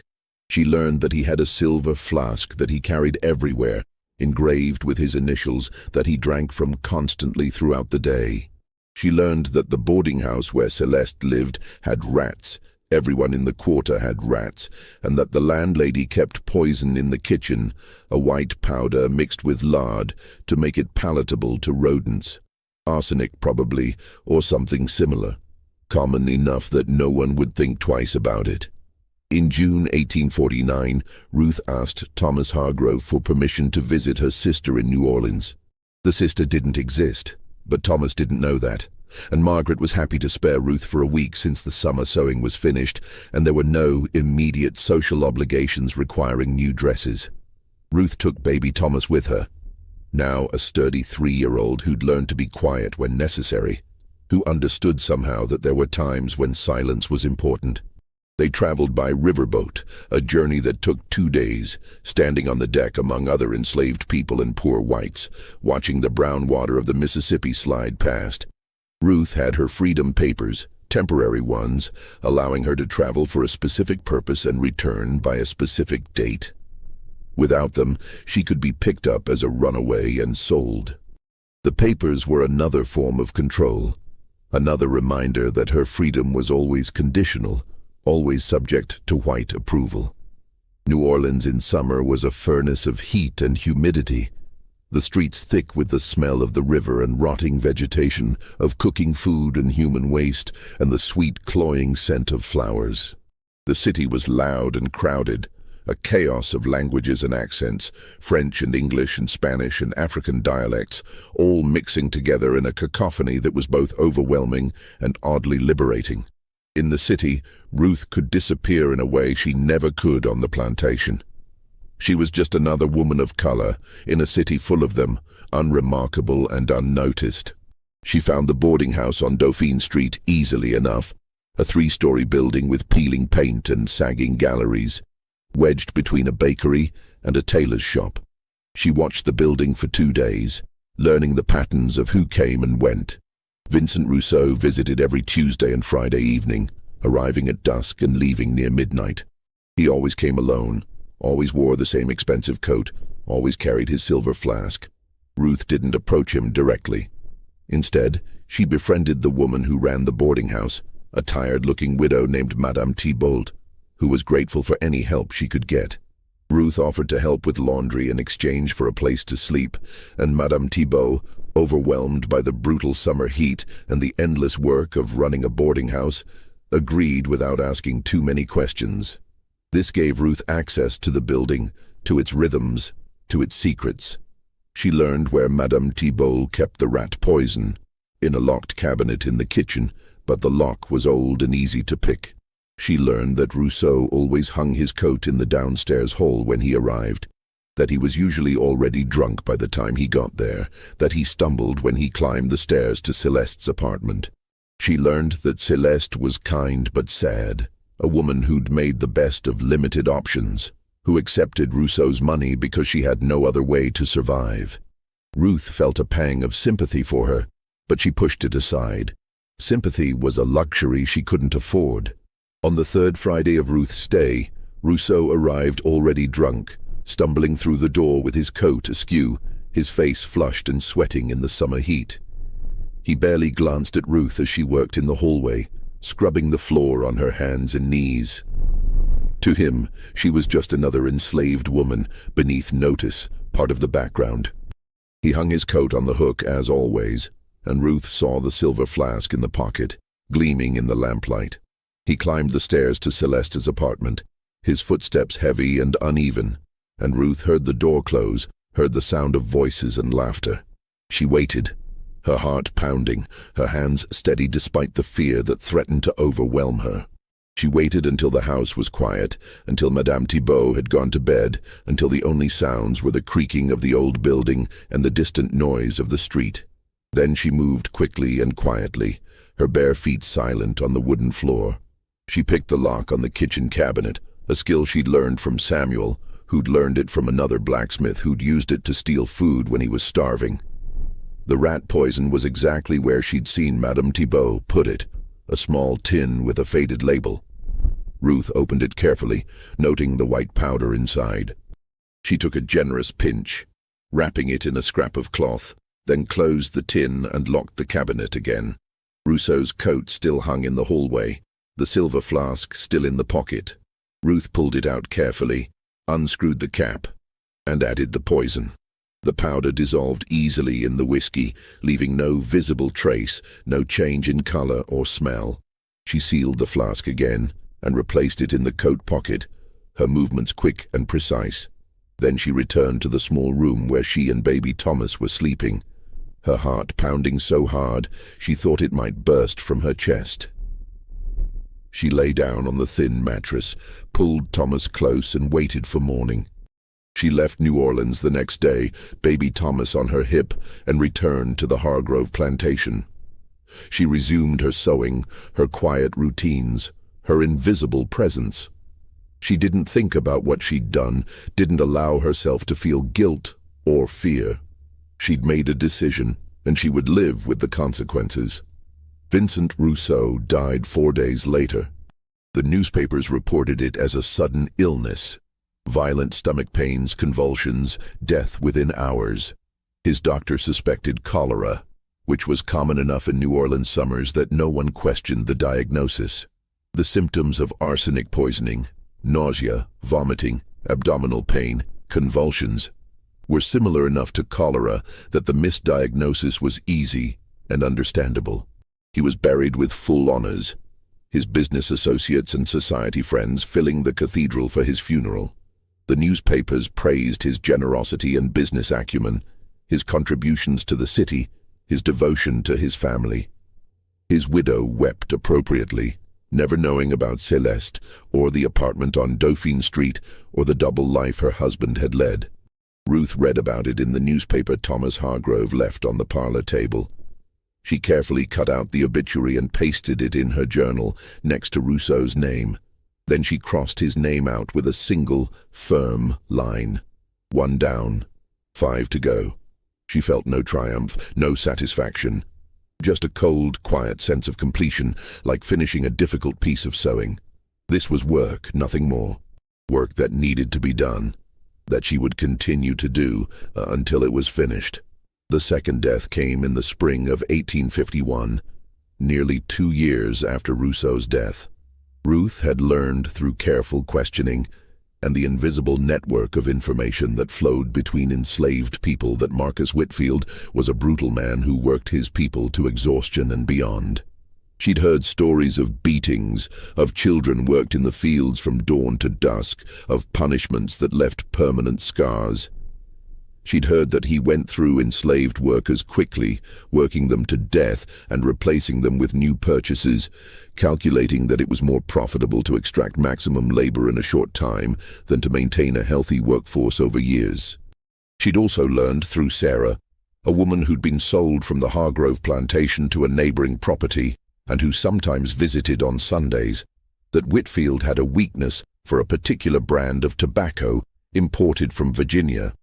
She learned that he had a silver flask that he carried everywhere, engraved with his initials, that he drank from constantly throughout the day. She learned that the boarding house where Celeste lived had rats, everyone in the quarter had rats, and that the landlady kept poison in the kitchen, a white powder mixed with lard, to make it palatable to rodents. Arsenic probably, or something similar, common enough that no one would think twice about it. In June 1849, Ruth asked Thomas Hargrove for permission to visit her sister in New Orleans. The sister didn't exist, but Thomas didn't know that, and Margaret was happy to spare Ruth for a week since the summer sewing was finished and there were no immediate social obligations requiring new dresses. Ruth took baby Thomas with her, now a sturdy 3-year-old who'd learned to be quiet when necessary, who understood somehow that there were times when silence was important. They traveled by riverboat, a journey that took 2 days, standing on the deck among other enslaved people and poor whites, watching the brown water of the Mississippi slide past. Ruth had her freedom papers, temporary ones, allowing her to travel for a specific purpose and return by a specific date. Without them, she could be picked up as a runaway and sold. The papers were another form of control, another reminder that her freedom was always conditional, always subject to white approval. New Orleans in summer was a furnace of heat and humidity, the streets thick with the smell of the river and rotting vegetation, of cooking food and human waste, and the sweet cloying scent of flowers. The city was loud and crowded, a chaos of languages and accents, French and English and Spanish and African dialects, all mixing together in a cacophony that was both overwhelming and oddly liberating. In the city, Ruth could disappear in a way she never could on the plantation. She was just another woman of color, in a city full of them, unremarkable and unnoticed. She found the boarding house on Dauphine Street easily enough, a 3-story building with peeling paint and sagging galleries, wedged between a bakery and a tailor's shop. She watched the building for 2 days, learning the patterns of who came and went. Vincent Rousseau visited every Tuesday and Friday evening, arriving at dusk and leaving near midnight. He always came alone, always wore the same expensive coat, always carried his silver flask. Ruth didn't approach him directly. Instead, she befriended the woman who ran the boarding house, a tired-looking widow named Madame Thibault. who was grateful for any help she could get. Ruth offered to help with laundry in exchange for a place to sleep, and Madame Thibault, overwhelmed by the brutal summer heat and the endless work of running a boarding house, agreed without asking too many questions. This gave Ruth access to the building, to its rhythms, to its secrets. She learned where Madame Thibault kept the rat poison, in a locked cabinet in the kitchen, but the lock was old and easy to pick. She learned that Rousseau always hung his coat in the downstairs hall when he arrived, that he was usually already drunk by the time he got there, that he stumbled when he climbed the stairs to Celeste's apartment. She learned that Celeste was kind but sad, a woman who'd made the best of limited options, who accepted Rousseau's money because she had no other way to survive. Ruth felt a pang of sympathy for her, but she pushed it aside. Sympathy was a luxury she couldn't afford. On the third Friday of Ruth's stay, Rousseau arrived already drunk, stumbling through the door with his coat askew, his face flushed and sweating in the summer heat. He barely glanced at Ruth as she worked in the hallway, scrubbing the floor on her hands and knees. To him, she was just another enslaved woman, beneath notice, part of the background. He hung his coat on the hook as always, and Ruth saw the silver flask in the pocket, gleaming in the lamplight. He climbed the stairs to Celeste's apartment, his footsteps heavy and uneven, and Ruth heard the door close, heard the sound of voices and laughter. She waited, her heart pounding, her hands steady despite the fear that threatened to overwhelm her. She waited until the house was quiet, until Madame Thibault had gone to bed, until the only sounds were the creaking of the old building and the distant noise of the street. Then she moved quickly and quietly, her bare feet silent on the wooden floor. She picked the lock on the kitchen cabinet, a skill she'd learned from Samuel, who'd learned it from another blacksmith who'd used it to steal food when he was starving. The rat poison was exactly where she'd seen Madame Thibault put it, a small tin with a faded label. Ruth opened it carefully, noting the white powder inside. She took a generous pinch, wrapping it in a scrap of cloth, then closed the tin and locked the cabinet again. Rousseau's coat still hung in the hallway, the silver flask still in the pocket. Ruth pulled it out carefully, unscrewed the cap, and added the poison. The powder dissolved easily in the whiskey, leaving no visible trace, no change in color or smell. She sealed the flask again and replaced it in the coat pocket, her movements quick and precise. Then she returned to the small room where she and baby Thomas were sleeping, her heart pounding so hard she thought it might burst from her chest. She lay down on the thin mattress, pulled Thomas close and waited for morning. She left New Orleans the next day, baby Thomas on her hip, and returned to the Hargrove plantation. She resumed her sewing, her quiet routines, her invisible presence. She didn't think about what she'd done, didn't allow herself to feel guilt or fear. She'd made a decision, and she would live with the consequences. Vincent Rousseau died 4 days later. The newspapers reported it as a sudden illness. Violent stomach pains, convulsions, death within hours. His doctor suspected cholera, which was common enough in New Orleans summers that no one questioned the diagnosis. The symptoms of arsenic poisoning, nausea, vomiting, abdominal pain, convulsions, were similar enough to cholera that the misdiagnosis was easy and understandable. He was buried with full honors, his business associates and society friends filling the cathedral for his funeral. The newspapers praised his generosity and business acumen, his contributions to the city, his devotion to his family. His widow wept appropriately, never knowing about Celeste, or the apartment on Dauphine Street, or the double life her husband had led. Ruth read about it in the newspaper Thomas Hargrove left on the parlor table. She carefully cut out the obituary and pasted it in her journal next to Rousseau's name. Then she crossed his name out with a single, firm line. 1 down, 5 to go. She felt no triumph, no satisfaction. Just a cold, quiet sense of completion, like finishing a difficult piece of sewing. This was work, nothing more. Work that needed to be done, that she would continue to do until it was finished. The second death came in the spring of 1851, nearly 2 years after Rousseau's death. Ruth had learned through careful questioning and the invisible network of information that flowed between enslaved people that Marcus Whitfield was a brutal man who worked his people to exhaustion and beyond. She'd heard stories of beatings, of children worked in the fields from dawn to dusk, of punishments that left permanent scars. She'd heard that he went through enslaved workers quickly, working them to death and replacing them with new purchases, calculating that it was more profitable to extract maximum labor in a short time than to maintain a healthy workforce over years. She'd also learned through Sarah, a woman who'd been sold from the Hargrove plantation to a neighboring property and who sometimes visited on Sundays, that Whitfield had a weakness for a particular brand of tobacco imported from Virginia.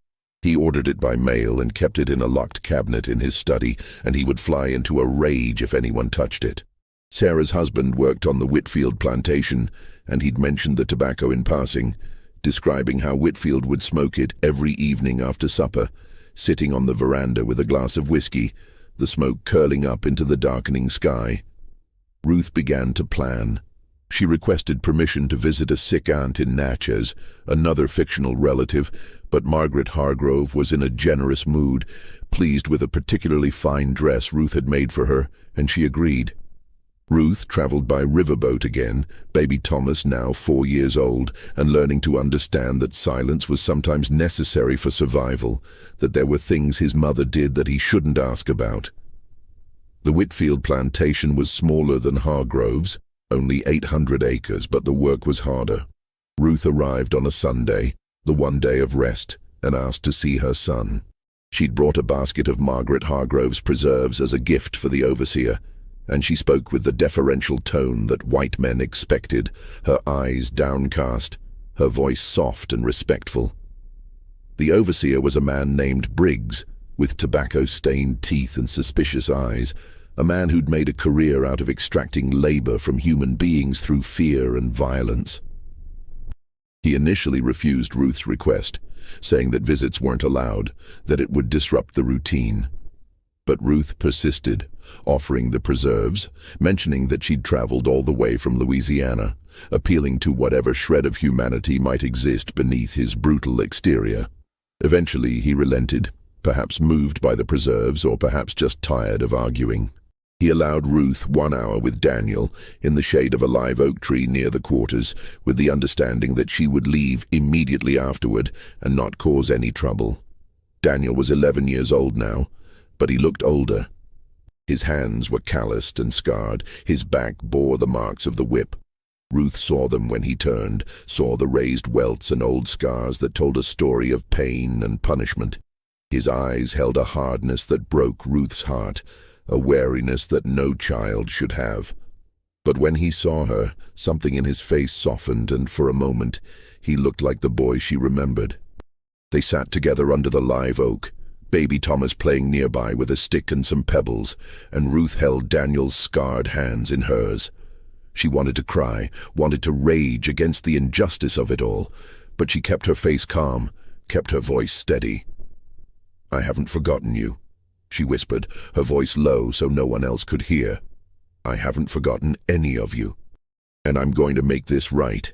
He ordered it by mail and kept it in a locked cabinet in his study, and he would fly into a rage if anyone touched it. Sarah's husband worked on the Whitfield plantation, and he'd mentioned the tobacco in passing, describing how Whitfield would smoke it every evening after supper, sitting on the veranda with a glass of whiskey, the smoke curling up into the darkening sky. Ruth began to plan. She requested permission to visit a sick aunt in Natchez, another fictional relative, but Margaret Hargrove was in a generous mood, pleased with a particularly fine dress Ruth had made for her, and she agreed. Ruth traveled by riverboat again, baby Thomas now 4 years old, and learning to understand that silence was sometimes necessary for survival, that there were things his mother did that he shouldn't ask about. The Whitfield plantation was smaller than Hargrove's, only 800 acres, but the work was harder. Ruth arrived on a Sunday, the one day of rest, and asked to see her son. She'd brought a basket of Margaret Hargrove's preserves as a gift for the overseer, and she spoke with the deferential tone that white men expected, her eyes downcast, her voice soft and respectful. The overseer was a man named Briggs, with tobacco-stained teeth and suspicious eyes, a man who'd made a career out of extracting labor from human beings through fear and violence. He initially refused Ruth's request, saying that visits weren't allowed, that it would disrupt the routine. But Ruth persisted, offering the preserves, mentioning that she'd traveled all the way from Louisiana, appealing to whatever shred of humanity might exist beneath his brutal exterior. Eventually he relented, perhaps moved by the preserves or perhaps just tired of arguing. He allowed Ruth 1 hour with Daniel in the shade of a live oak tree near the quarters, with the understanding that she would leave immediately afterward and not cause any trouble. Daniel was 11 years old now, but he looked older. His hands were calloused and scarred, his back bore the marks of the whip. Ruth saw them when he turned, saw the raised welts and old scars that told a story of pain and punishment. His eyes held a hardness that broke Ruth's heart, a wariness that no child should have. But when he saw her, something in his face softened, and for a moment he looked like the boy she remembered. They sat together under the live oak, baby Thomas playing nearby with a stick and some pebbles, and Ruth held Daniel's scarred hands in hers. She wanted to cry, wanted to rage against the injustice of it all, but she kept her face calm, kept her voice steady. "I haven't forgotten you," she whispered, her voice low so no one else could hear. "I haven't forgotten any of you, and I'm going to make this right."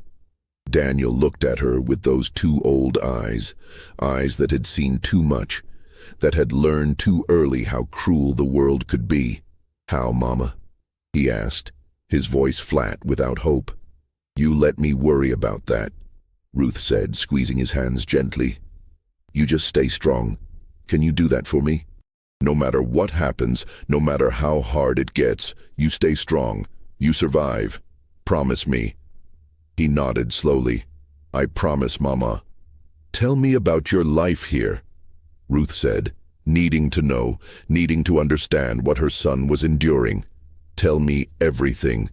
Daniel looked at her with those two old eyes, eyes that had seen too much, that had learned too early how cruel the world could be. "How, Mama?" he asked, his voice flat without hope. "You let me worry about that," Ruth said, squeezing his hands gently. "You just stay strong. Can you do that for me? No matter what happens, no matter how hard it gets, you stay strong. You survive. Promise me." He nodded slowly. "I promise, Mama." "Tell me about your life here," Ruth said, needing to know, needing to understand what her son was enduring. "Tell me everything."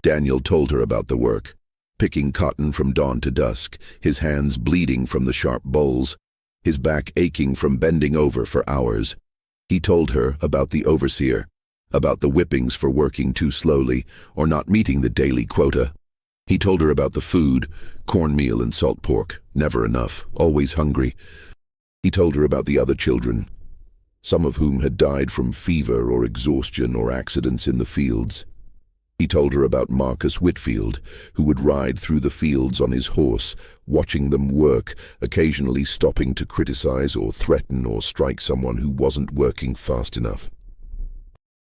Daniel told her about the work, picking cotton from dawn to dusk, his hands bleeding from the sharp bowls, his back aching from bending over for hours. He told her about the overseer, about the whippings for working too slowly or not meeting the daily quota. He told her about the food, cornmeal and salt pork, never enough, always hungry. He told her about the other children, some of whom had died from fever or exhaustion or accidents in the fields. He told her about Marcus Whitfield, who would ride through the fields on his horse, watching them work, occasionally stopping to criticize or threaten or strike someone who wasn't working fast enough.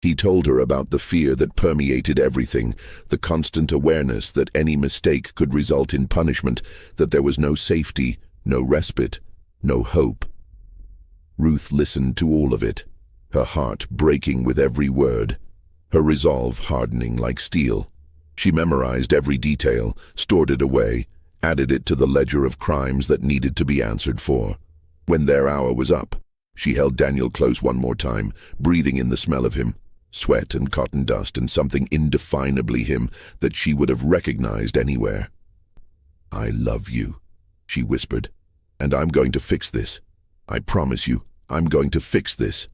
He told her about the fear that permeated everything, the constant awareness that any mistake could result in punishment, that there was no safety, no respite, no hope. Ruth listened to all of it, her heart breaking with every word, her resolve hardening like steel. She memorized every detail, stored it away, added it to the ledger of crimes that needed to be answered for. When their hour was up, she held Daniel close one more time, breathing in the smell of him, sweat and cotton dust and something indefinably him that she would have recognized anywhere. "I love you," she whispered, "and I'm going to fix this. I promise you, I'm going to fix this."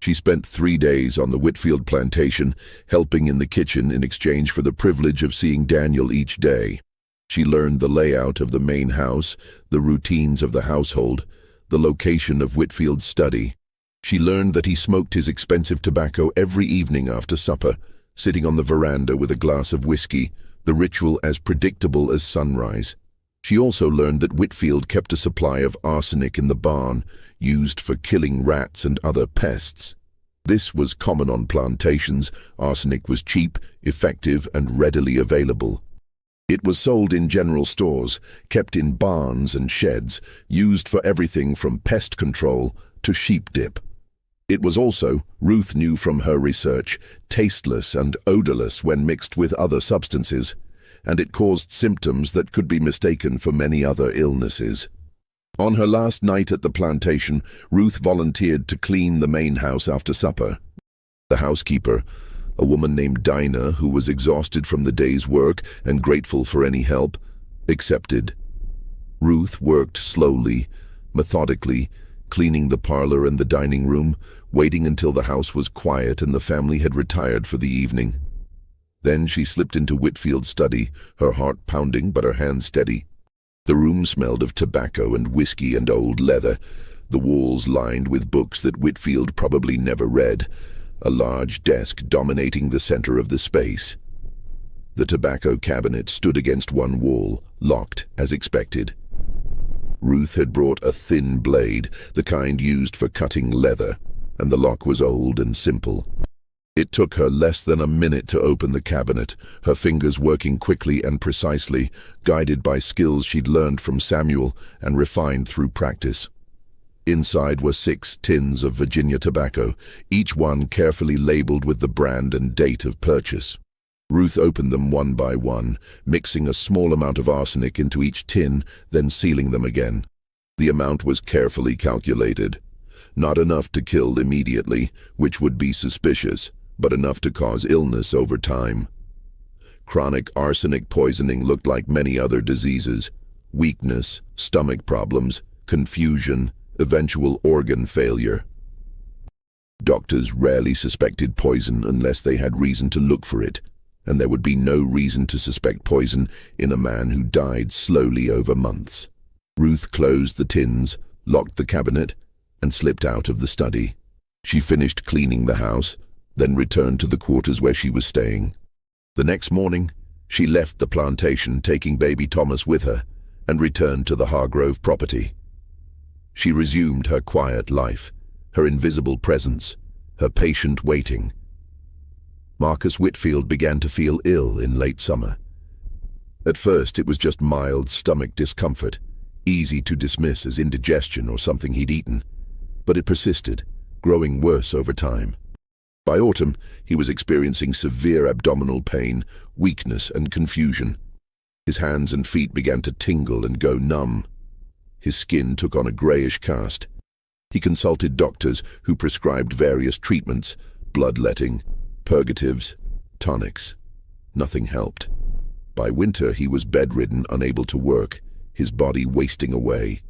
She spent 3 days on the Whitfield plantation, helping in the kitchen in exchange for the privilege of seeing Daniel each day. She learned the layout of the main house, the routines of the household, the location of Whitfield's study. She learned that he smoked his expensive tobacco every evening after supper, sitting on the veranda with a glass of whiskey, the ritual as predictable as sunrise. She also learned that Whitfield kept a supply of arsenic in the barn, used for killing rats and other pests. This was common on plantations. Arsenic was cheap, effective, and readily available. It was sold in general stores, kept in barns and sheds, used for everything from pest control to sheep dip. It was also, Ruth knew from her research, tasteless and odorless when mixed with other substances, and it caused symptoms that could be mistaken for many other illnesses. On her last night at the plantation, Ruth volunteered to clean the main house after supper. The housekeeper, a woman named Dinah, who was exhausted from the day's work and grateful for any help, accepted. Ruth worked slowly, methodically, cleaning the parlor and the dining room, waiting until the house was quiet and the family had retired for the evening. Then she slipped into Whitfield's study, her heart pounding but her hands steady. The room smelled of tobacco and whiskey and old leather, the walls lined with books that Whitfield probably never read, a large desk dominating the center of the space. The tobacco cabinet stood against one wall, locked as expected. Ruth had brought a thin blade, the kind used for cutting leather, and the lock was old and simple. It took her less than a minute to open the cabinet, her fingers working quickly and precisely, guided by skills she'd learned from Samuel and refined through practice. Inside were 6 tins of Virginia tobacco, each one carefully labeled with the brand and date of purchase. Ruth opened them one by one, mixing a small amount of arsenic into each tin, then sealing them again. The amount was carefully calculated. Not enough to kill immediately, which would be suspicious, but enough to cause illness over time. Chronic arsenic poisoning looked like many other diseases: weakness, stomach problems, confusion, eventual organ failure. Doctors rarely suspected poison unless they had reason to look for it, and there would be no reason to suspect poison in a man who died slowly over months. Ruth closed the tins, locked the cabinet, and slipped out of the study. She finished cleaning the house, then returned to the quarters where she was staying. The next morning, she left the plantation, taking baby Thomas with her, and returned to the Hargrove property. She resumed her quiet life, her invisible presence, her patient waiting. Marcus Whitfield began to feel ill in late summer. At first, it was just mild stomach discomfort, easy to dismiss as indigestion or something he'd eaten. But it persisted, growing worse over time. By autumn, he was experiencing severe abdominal pain, weakness, and confusion. His hands and feet began to tingle and go numb. His skin took on a grayish cast. He consulted doctors who prescribed various treatments: bloodletting, purgatives, tonics. Nothing helped. By winter, he was bedridden, unable to work, his body wasting away.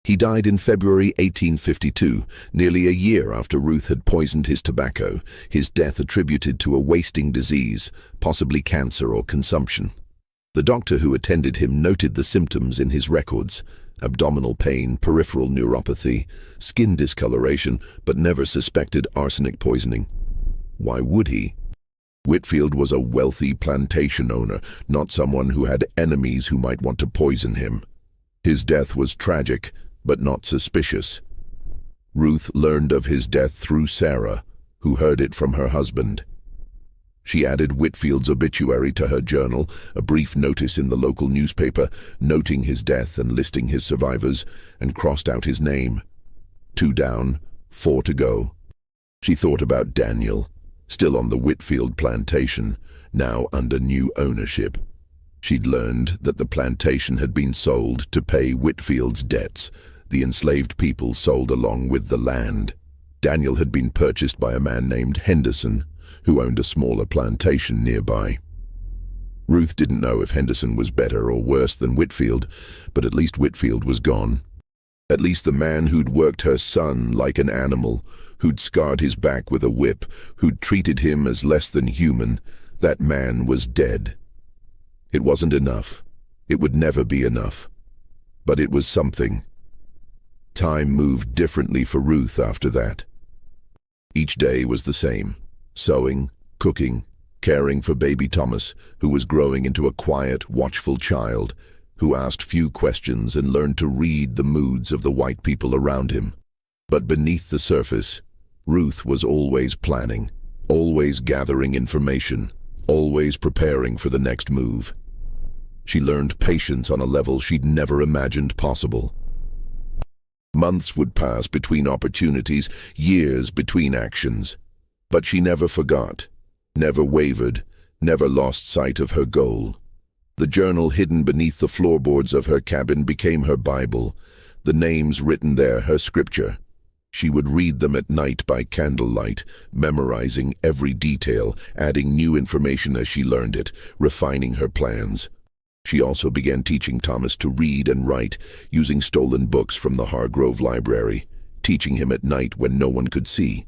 He died in February 1852, nearly a year after Ruth had poisoned his tobacco, his death attributed to a wasting disease, possibly cancer or consumption. The doctor who attended him noted the symptoms in his records: abdominal pain, peripheral neuropathy, skin discoloration, but never suspected arsenic poisoning. Why would he? Whitfield was a wealthy plantation owner, not someone who had enemies who might want to poison him. His death was tragic, but not suspicious. Ruth learned of his death through Sarah, who heard it from her husband. She added Whitfield's obituary to her journal, a brief notice in the local newspaper, noting his death and listing his survivors, and crossed out his name. 2 down, 4 to go. She thought about Daniel, still on the Whitfield plantation, now under new ownership. She'd learned that the plantation had been sold to pay Whitfield's debts, the enslaved people sold along with the land. Daniel had been purchased by a man named Henderson, who owned a smaller plantation nearby. Ruth didn't know if Henderson was better or worse than Whitfield, but at least Whitfield was gone. At least the man who'd worked her son like an animal, who'd scarred his back with a whip, who'd treated him as less than human, that man was dead. It wasn't enough. It would never be enough. But it was something. Time moved differently for Ruth after that. Each day was the same. Sewing, cooking, caring for baby Thomas, who was growing into a quiet, watchful child, who asked few questions and learned to read the moods of the white people around him. But beneath the surface, Ruth was always planning, always gathering information, always preparing for the next move. She learned patience on a level she'd never imagined possible. Months would pass between opportunities, years between actions. But she never forgot, never wavered, never lost sight of her goal. The journal hidden beneath the floorboards of her cabin became her Bible, the names written there her scripture. She would read them at night by candlelight, memorizing every detail, adding new information as she learned it, refining her plans. She also began teaching Thomas to read and write, using stolen books from the Hargrove Library, teaching him at night when no one could see.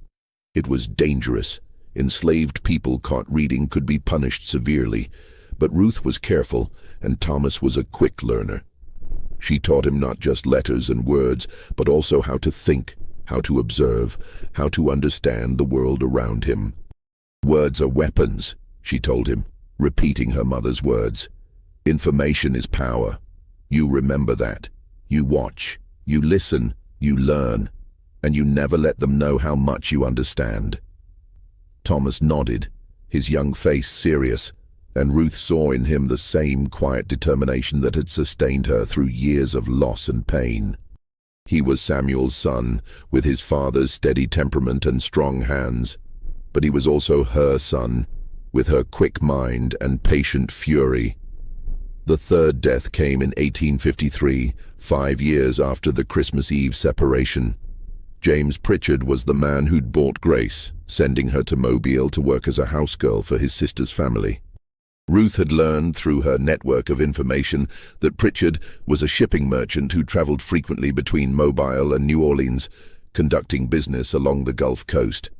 It was dangerous. Enslaved people caught reading could be punished severely, but Ruth was careful, and Thomas was a quick learner. She taught him not just letters and words, but also how to think, how to observe, how to understand the world around him. Words are weapons, she told him, repeating her mother's words. Information is power. You remember that. You watch, you listen, you learn, and you never let them know how much you understand. Thomas nodded, his young face serious, and Ruth saw in him the same quiet determination that had sustained her through years of loss and pain. He was Samuel's son, with his father's steady temperament and strong hands, but he was also her son, with her quick mind and patient fury. The third death came in 1853, 5 years after the Christmas Eve separation. James Pritchard was the man who'd bought Grace, sending her to Mobile to work as a housegirl for his sister's family. Ruth had learned through her network of information that Pritchard was a shipping merchant who traveled frequently between Mobile and New Orleans, conducting business along the Gulf Coast.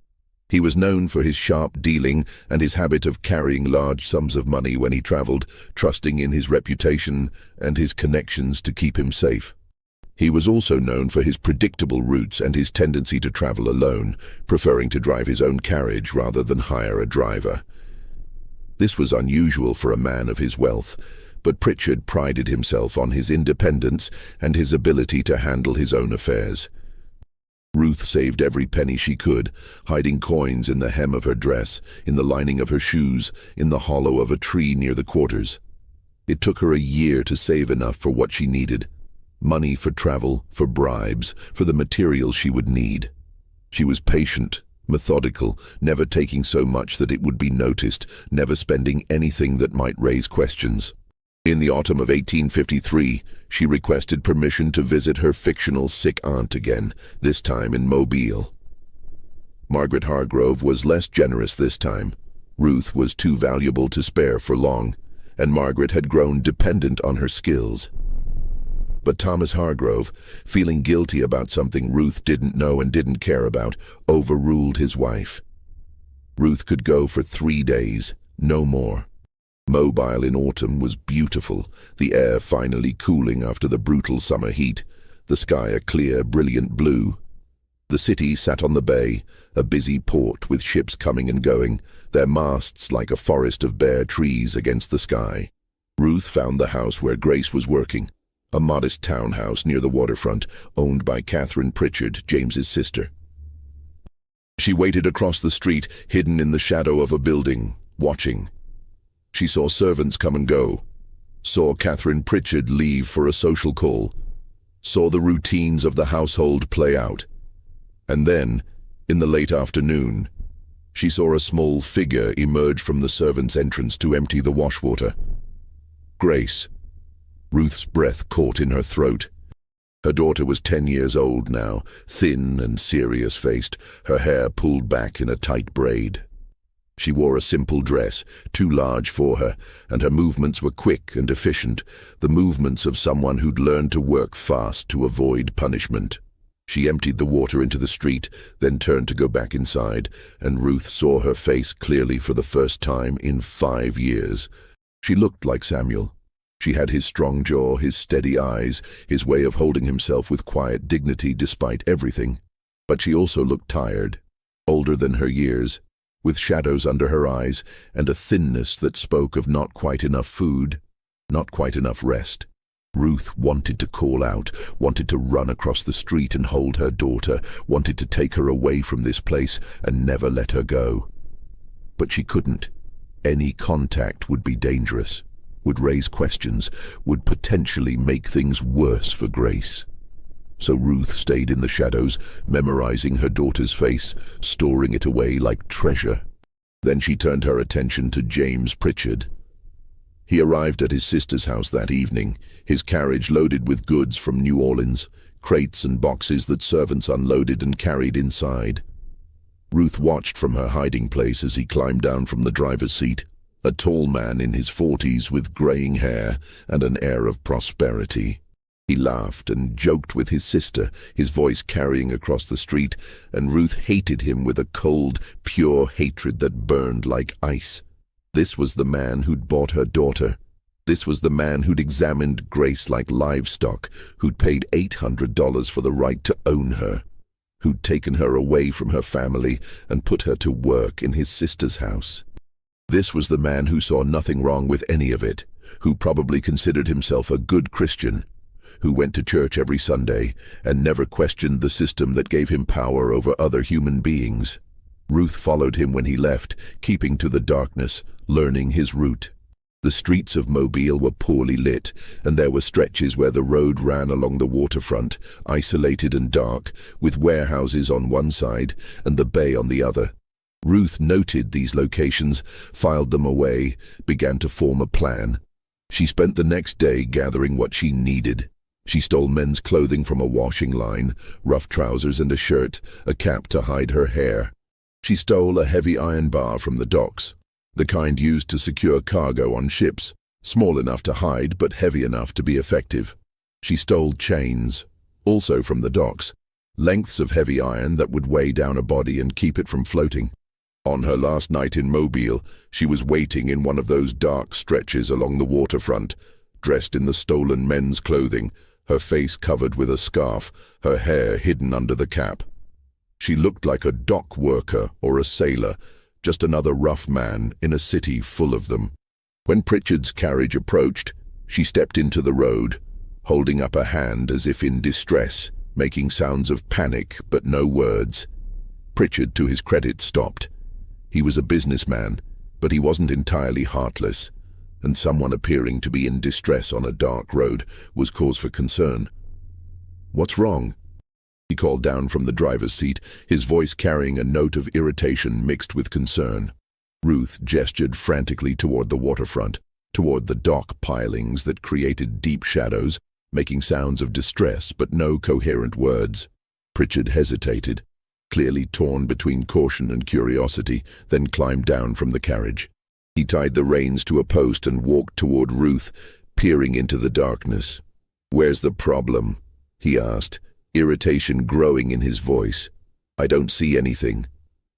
He was known for his sharp dealing and his habit of carrying large sums of money when he traveled, trusting in his reputation and his connections to keep him safe. He was also known for his predictable routes and his tendency to travel alone, preferring to drive his own carriage rather than hire a driver. This was unusual for a man of his wealth, but Pritchard prided himself on his independence and his ability to handle his own affairs. Ruth saved every penny she could, hiding coins in the hem of her dress, in the lining of her shoes, in the hollow of a tree near the quarters. It took her a year to save enough for what she needed. Money for travel, for bribes, for the materials she would need. She was patient, methodical, never taking so much that it would be noticed, never spending anything that might raise questions. In the autumn of 1853, she requested permission to visit her fictional sick aunt again, this time in Mobile. Margaret Hargrove was less generous this time. Ruth was too valuable to spare for long, and Margaret had grown dependent on her skills. But Thomas Hargrove, feeling guilty about something Ruth didn't know and didn't care about, overruled his wife. Ruth could go for 3 days, no more. Mobile in autumn was beautiful, the air finally cooling after the brutal summer heat, the sky a clear, brilliant blue. The city sat on the bay, a busy port with ships coming and going, their masts like a forest of bare trees against the sky. Ruth found the house where Grace was working, a modest townhouse near the waterfront, owned by Catherine Pritchard, James's sister. She waited across the street, hidden in the shadow of a building, watching. She saw servants come and go, saw Catherine Pritchard leave for a social call, saw the routines of the household play out. And then, in the late afternoon, she saw a small figure emerge from the servants' entrance to empty the washwater. Grace. Ruth's breath caught in her throat. Her daughter was 10 years old now, thin and serious-faced, her hair pulled back in a tight braid. She wore a simple dress, too large for her, and her movements were quick and efficient, the movements of someone who'd learned to work fast to avoid punishment. She emptied the water into the street, then turned to go back inside, and Ruth saw her face clearly for the first time in 5 years. She looked like Samuel. She had his strong jaw, his steady eyes, his way of holding himself with quiet dignity despite everything. But she also looked tired, older than her years, with shadows under her eyes and a thinness that spoke of not quite enough food, not quite enough rest. Ruth wanted to call out, wanted to run across the street and hold her daughter, wanted to take her away from this place and never let her go. But she couldn't. Any contact would be dangerous, would raise questions, would potentially make things worse for Grace. So Ruth stayed in the shadows, memorizing her daughter's face, storing it away like treasure. Then she turned her attention to James Pritchard. He arrived at his sister's house that evening, his carriage loaded with goods from New Orleans, crates and boxes that servants unloaded and carried inside. Ruth watched from her hiding place as he climbed down from the driver's seat, a tall man in his 40s with graying hair and an air of prosperity. He laughed and joked with his sister, his voice carrying across the street, and Ruth hated him with a cold, pure hatred that burned like ice. This was the man who'd bought her daughter. This was the man who'd examined Grace like livestock, who'd paid $800 for the right to own her, who'd taken her away from her family and put her to work in his sister's house. This was the man who saw nothing wrong with any of it, who probably considered himself a good Christian, who went to church every Sunday and never questioned the system that gave him power over other human beings. Ruth followed him when he left, keeping to the darkness, learning his route. The streets of Mobile were poorly lit, and there were stretches where the road ran along the waterfront, isolated and dark, with warehouses on one side and the bay on the other. Ruth noted these locations, filed them away, began to form a plan. She spent the next day gathering what she needed. She stole men's clothing from a washing line, rough trousers and a shirt, a cap to hide her hair. She stole a heavy iron bar from the docks, the kind used to secure cargo on ships, small enough to hide but heavy enough to be effective. She stole chains, also from the docks, lengths of heavy iron that would weigh down a body and keep it from floating. On her last night in Mobile, she was waiting in one of those dark stretches along the waterfront, dressed in the stolen men's clothing, her face covered with a scarf, her hair hidden under the cap. She looked like a dock worker or a sailor, just another rough man in a city full of them. When Pritchard's carriage approached, she stepped into the road, holding up a hand as if in distress, making sounds of panic but no words. Pritchard, to his credit, stopped. He was a businessman, but he wasn't entirely heartless, and someone appearing to be in distress on a dark road was cause for concern. "What's wrong?" he called down from the driver's seat, his voice carrying a note of irritation mixed with concern. Ruth gestured frantically toward the waterfront, toward the dock pilings that created deep shadows, making sounds of distress but no coherent words. Pritchard hesitated, clearly torn between caution and curiosity, then climbed down from the carriage. He tied the reins to a post and walked toward Ruth, peering into the darkness. "Where's the problem?" he asked, irritation growing in his voice. "I don't see anything."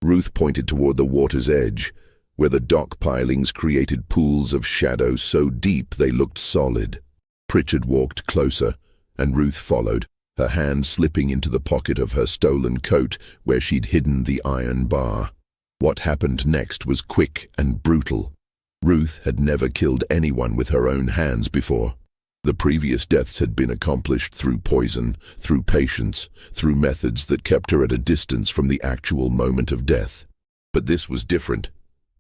Ruth pointed toward the water's edge, where the dock pilings created pools of shadow so deep they looked solid. Pritchard walked closer, and Ruth followed. her hand slipping into the pocket of her stolen coat where she'd hidden the iron bar. What happened next was quick and brutal. Ruth had never killed anyone with her own hands before. The previous deaths had been accomplished through poison, through patience, through methods that kept her at a distance from the actual moment of death. But this was different.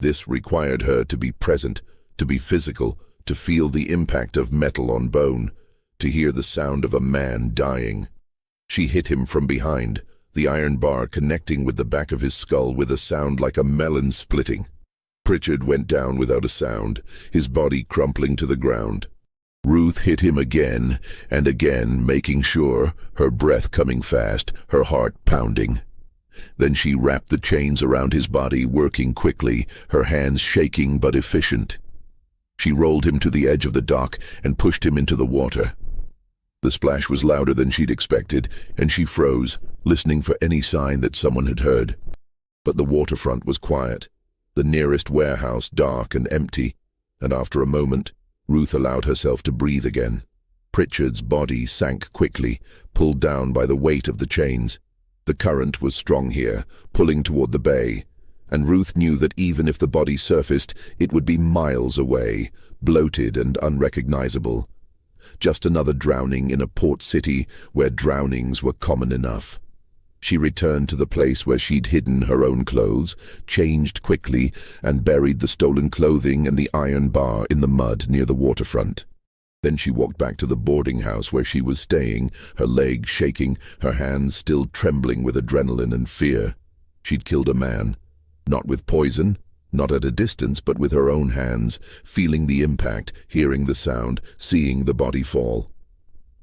This required her to be present, to be physical, to feel the impact of metal on bone, to hear the sound of a man dying. She hit him from behind, the iron bar connecting with the back of his skull with a sound like a melon splitting. Pritchard went down without a sound, his body crumpling to the ground. Ruth hit him again and again, making sure, her breath coming fast, her heart pounding. Then she wrapped the chains around his body, working quickly, her hands shaking but efficient. She rolled him to the edge of the dock and pushed him into the water. The splash was louder than she'd expected, and she froze, listening for any sign that someone had heard. But the waterfront was quiet, the nearest warehouse dark and empty, and after a moment, Ruth allowed herself to breathe again. Pritchard's body sank quickly, pulled down by the weight of the chains. The current was strong here, pulling toward the bay, and Ruth knew that even if the body surfaced, it would be miles away, bloated and unrecognizable. Just another drowning in a port city where drownings were common enough. She returned to the place where she'd hidden her own clothes, changed quickly, and buried the stolen clothing and the iron bar in the mud near the waterfront. Then she walked back to the boarding house where she was staying, her legs shaking, her hands still trembling with adrenaline and fear. She'd killed a man, not with poison, not at a distance, but with her own hands, feeling the impact, hearing the sound, seeing the body fall.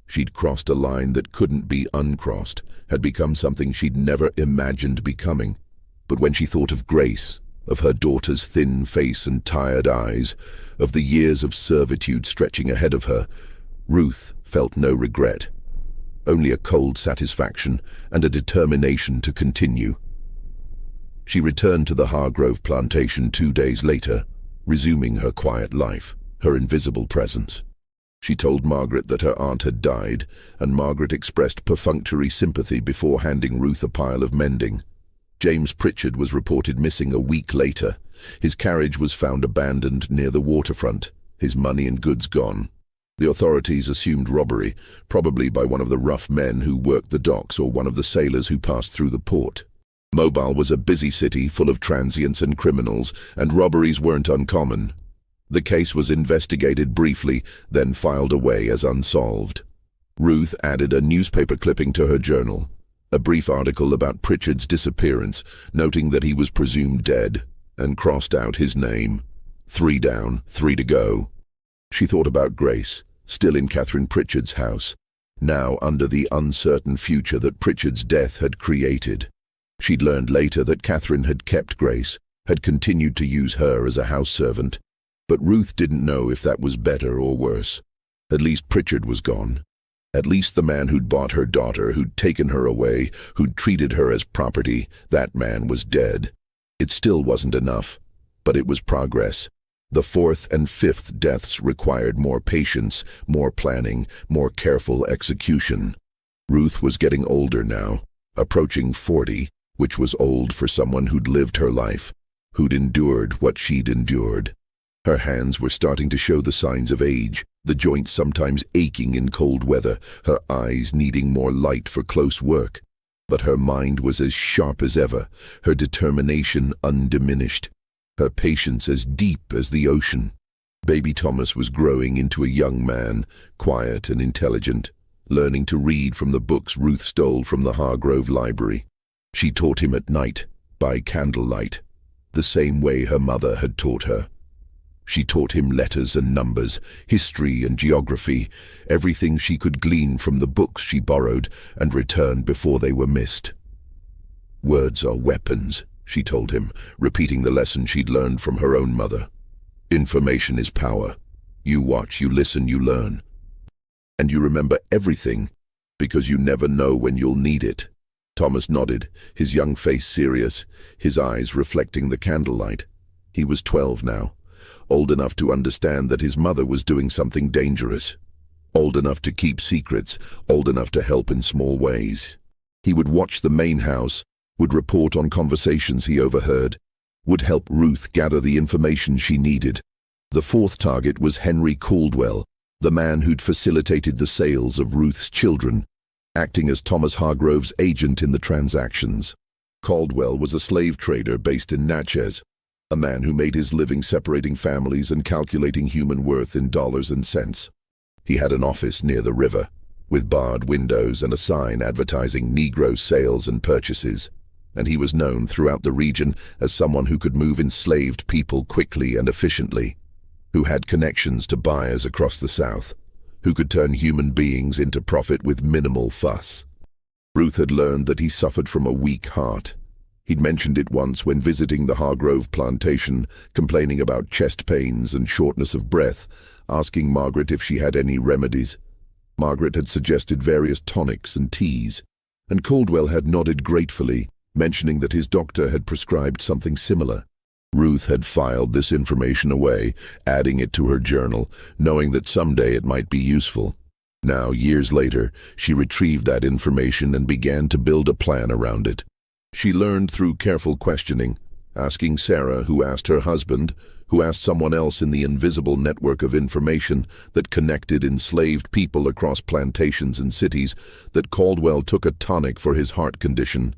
She'd crossed a line that couldn't be uncrossed, had become something she'd never imagined becoming. But when she thought of Grace, of her daughter's thin face and tired eyes, of the years of servitude stretching ahead of her, Ruth felt no regret, only a cold satisfaction and a determination to continue. She returned to the Hargrove plantation 2 days later, resuming her quiet life, her invisible presence. She told Margaret that her aunt had died, and Margaret expressed perfunctory sympathy before handing Ruth a pile of mending. James Pritchard was reported missing a week later. His carriage was found abandoned near the waterfront, his money and goods gone. The authorities assumed robbery, probably by one of the rough men who worked the docks or one of the sailors who passed through the port. Mobile was a busy city full of transients and criminals, and robberies weren't uncommon. The case was investigated briefly, then filed away as unsolved. Ruth added a newspaper clipping to her journal, a brief article about Pritchard's disappearance, noting that he was presumed dead, and crossed out his name. 3 down, 3 to go. She thought about Grace, still in Catherine Pritchard's house, now under the uncertain future that Pritchard's death had created. She'd learned later that Catherine had kept Grace, had continued to use her as a house servant, but Ruth didn't know if that was better or worse. At least Pritchard was gone. At least the man who'd bought her daughter, who'd taken her away, who'd treated her as property, that man was dead. It still wasn't enough, but it was progress. The 4th and 5th deaths required more patience, more planning, more careful execution. Ruth was getting older now, approaching 40, which was old for someone who'd lived her life, who'd endured what she'd endured. Her hands were starting to show the signs of age, the joints sometimes aching in cold weather, her eyes needing more light for close work. But her mind was as sharp as ever, her determination undiminished, her patience as deep as the ocean. Baby Thomas was growing into a young man, quiet and intelligent, learning to read from the books Ruth stole from the Hargrove library. She taught him at night, by candlelight, the same way her mother had taught her. She taught him letters and numbers, history and geography, everything she could glean from the books she borrowed and returned before they were missed. Words are weapons, she told him, repeating the lesson she'd learned from her own mother. Information is power. You watch, you listen, you learn. And you remember everything because you never know when you'll need it. Thomas nodded, his young face serious, his eyes reflecting the candlelight. He was 12 now, old enough to understand that his mother was doing something dangerous. Old enough to keep secrets, old enough to help in small ways. He would watch the main house, would report on conversations he overheard, would help Ruth gather the information she needed. The fourth target was Henry Caldwell, the man who'd facilitated the sales of Ruth's children, acting as Thomas Hargrove's agent in the transactions. Caldwell was a slave trader based in Natchez, a man who made his living separating families and calculating human worth in dollars and cents. He had an office near the river, with barred windows and a sign advertising Negro sales and purchases, and he was known throughout the region as someone who could move enslaved people quickly and efficiently, who had connections to buyers across the South, who could turn human beings into profit with minimal fuss. Ruth had learned that he suffered from a weak heart. He'd mentioned it once when visiting the Hargrove plantation, complaining about chest pains and shortness of breath, asking Margaret if she had any remedies. Margaret had suggested various tonics and teas, and Caldwell had nodded gratefully, mentioning that his doctor had prescribed something similar. Ruth had filed this information away, adding it to her journal, knowing that someday it might be useful. Now, years later, she retrieved that information and began to build a plan around it. She learned through careful questioning, asking Sarah, who asked her husband, who asked someone else in the invisible network of information that connected enslaved people across plantations and cities, that Caldwell took a tonic for his heart condition.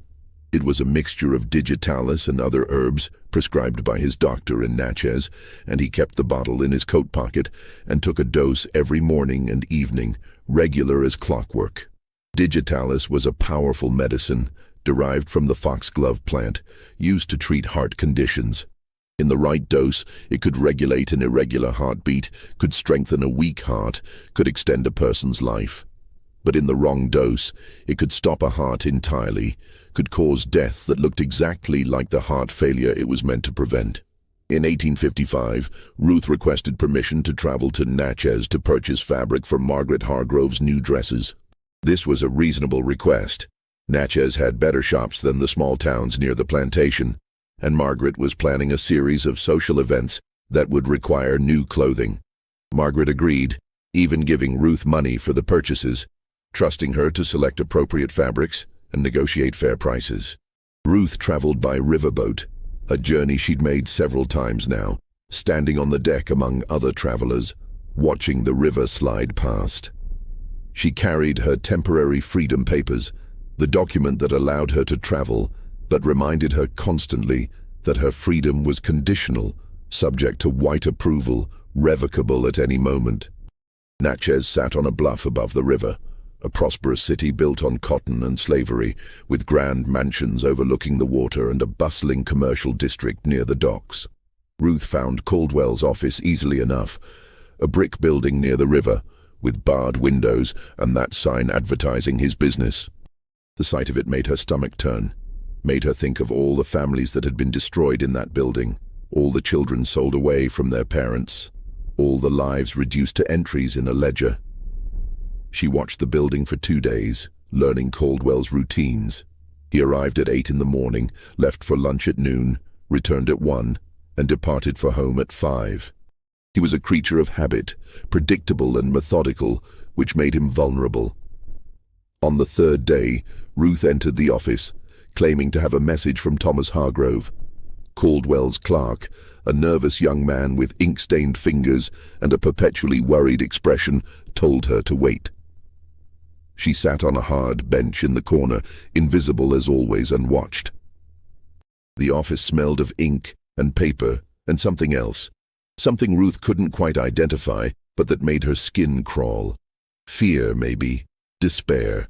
It was a mixture of digitalis and other herbs prescribed by his doctor in Natchez, and he kept the bottle in his coat pocket and took a dose every morning and evening, regular as clockwork. Digitalis was a powerful medicine, derived from the foxglove plant, used to treat heart conditions. In the right dose, it could regulate an irregular heartbeat, could strengthen a weak heart, could extend a person's life. But in the wrong dose, it could stop a heart entirely, could cause death that looked exactly like the heart failure it was meant to prevent. In 1855, Ruth requested permission to travel to Natchez to purchase fabric for Margaret Hargrove's new dresses. This was a reasonable request. Natchez had better shops than the small towns near the plantation, and Margaret was planning a series of social events that would require new clothing. Margaret agreed, even giving Ruth money for the purchases, trusting her to select appropriate fabrics and negotiate fair prices. Ruth traveled by riverboat, a journey she'd made several times now, standing on the deck among other travelers, watching the river slide past. She carried her temporary freedom papers, the document that allowed her to travel, but reminded her constantly that her freedom was conditional, subject to white approval, revocable at any moment. Natchez sat on a bluff above the river, a prosperous city built on cotton and slavery, with grand mansions overlooking the water and a bustling commercial district near the docks. Ruth found Caldwell's office easily enough, a brick building near the river, with barred windows and that sign advertising his business. The sight of it made her stomach turn, made her think of all the families that had been destroyed in that building, all the children sold away from their parents, all the lives reduced to entries in a ledger. She watched the building for 2 days, learning Caldwell's routines. He arrived at 8 in the morning, left for lunch at noon, returned at 1, and departed for home at 5. He was a creature of habit, predictable and methodical, which made him vulnerable. On the 3rd day, Ruth entered the office, claiming to have a message from Thomas Hargrove. Caldwell's clerk, a nervous young man with ink-stained fingers and a perpetually worried expression, told her to wait. She sat on a hard bench in the corner, invisible as always, and watched. The office smelled of ink and paper and something else, something Ruth couldn't quite identify, but that made her skin crawl. Fear, maybe. Despair.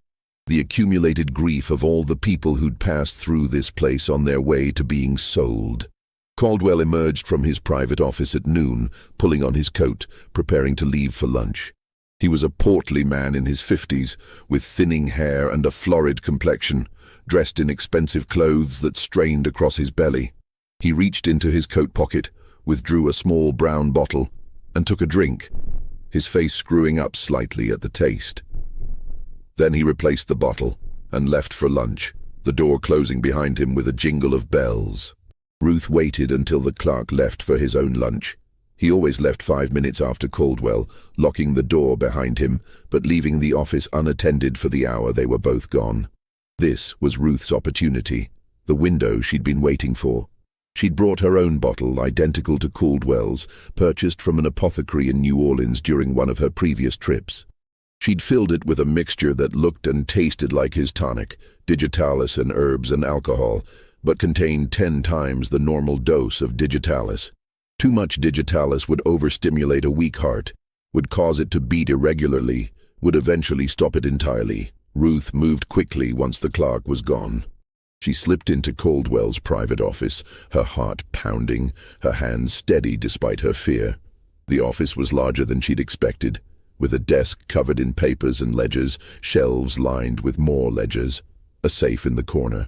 The accumulated grief of all the people who'd passed through this place on their way to being sold. Caldwell emerged from his private office at noon, pulling on his coat, preparing to leave for lunch. He was a portly man in his 50s, with thinning hair and a florid complexion, dressed in expensive clothes that strained across his belly. He reached into his coat pocket, withdrew a small brown bottle, and took a drink, his face screwing up slightly at the taste. Then he replaced the bottle and left for lunch, the door closing behind him with a jingle of bells. Ruth waited until the clerk left for his own lunch. He always left 5 minutes after Caldwell, locking the door behind him, but leaving the office unattended for the hour they were both gone. This was Ruth's opportunity, the window she'd been waiting for. She'd brought her own bottle, identical to Caldwell's, purchased from an apothecary in New Orleans during one of her previous trips. She'd filled it with a mixture that looked and tasted like his tonic, digitalis and herbs and alcohol, but contained 10 times the normal dose of digitalis. Too much digitalis would overstimulate a weak heart, would cause it to beat irregularly, would eventually stop it entirely. Ruth moved quickly once the clerk was gone. She slipped into Caldwell's private office, her heart pounding, her hands steady despite her fear. The office was larger than she'd expected, with a desk covered in papers and ledgers, shelves lined with more ledgers, a safe in the corner.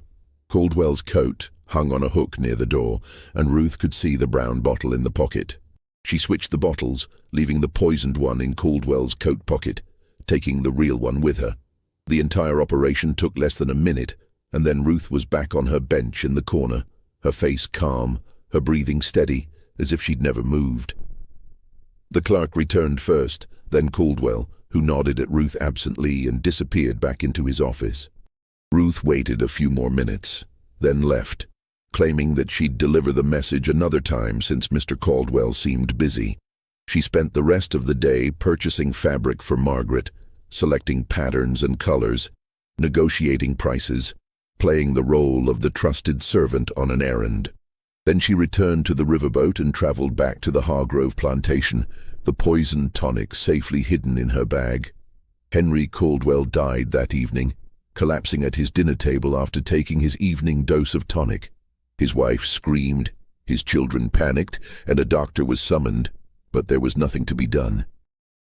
Caldwell's coat hung on a hook near the door, and Ruth could see the brown bottle in the pocket. She switched the bottles, leaving the poisoned one in Caldwell's coat pocket, taking the real one with her. The entire operation took less than a minute, and then Ruth was back on her bench in the corner, her face calm, her breathing steady, as if she'd never moved. The clerk returned first, then Caldwell, who nodded at Ruth absently and disappeared back into his office. Ruth waited a few more minutes, then left, claiming that she'd deliver the message another time since Mr. Caldwell seemed busy. She spent the rest of the day purchasing fabric for Margaret, selecting patterns and colors, negotiating prices, playing the role of the trusted servant on an errand. Then she returned to the riverboat and traveled back to the Hargrove plantation, the poison tonic safely hidden in her bag. Henry Caldwell died that evening, collapsing at his dinner table after taking his evening dose of tonic. His wife screamed, his children panicked, and a doctor was summoned, but there was nothing to be done.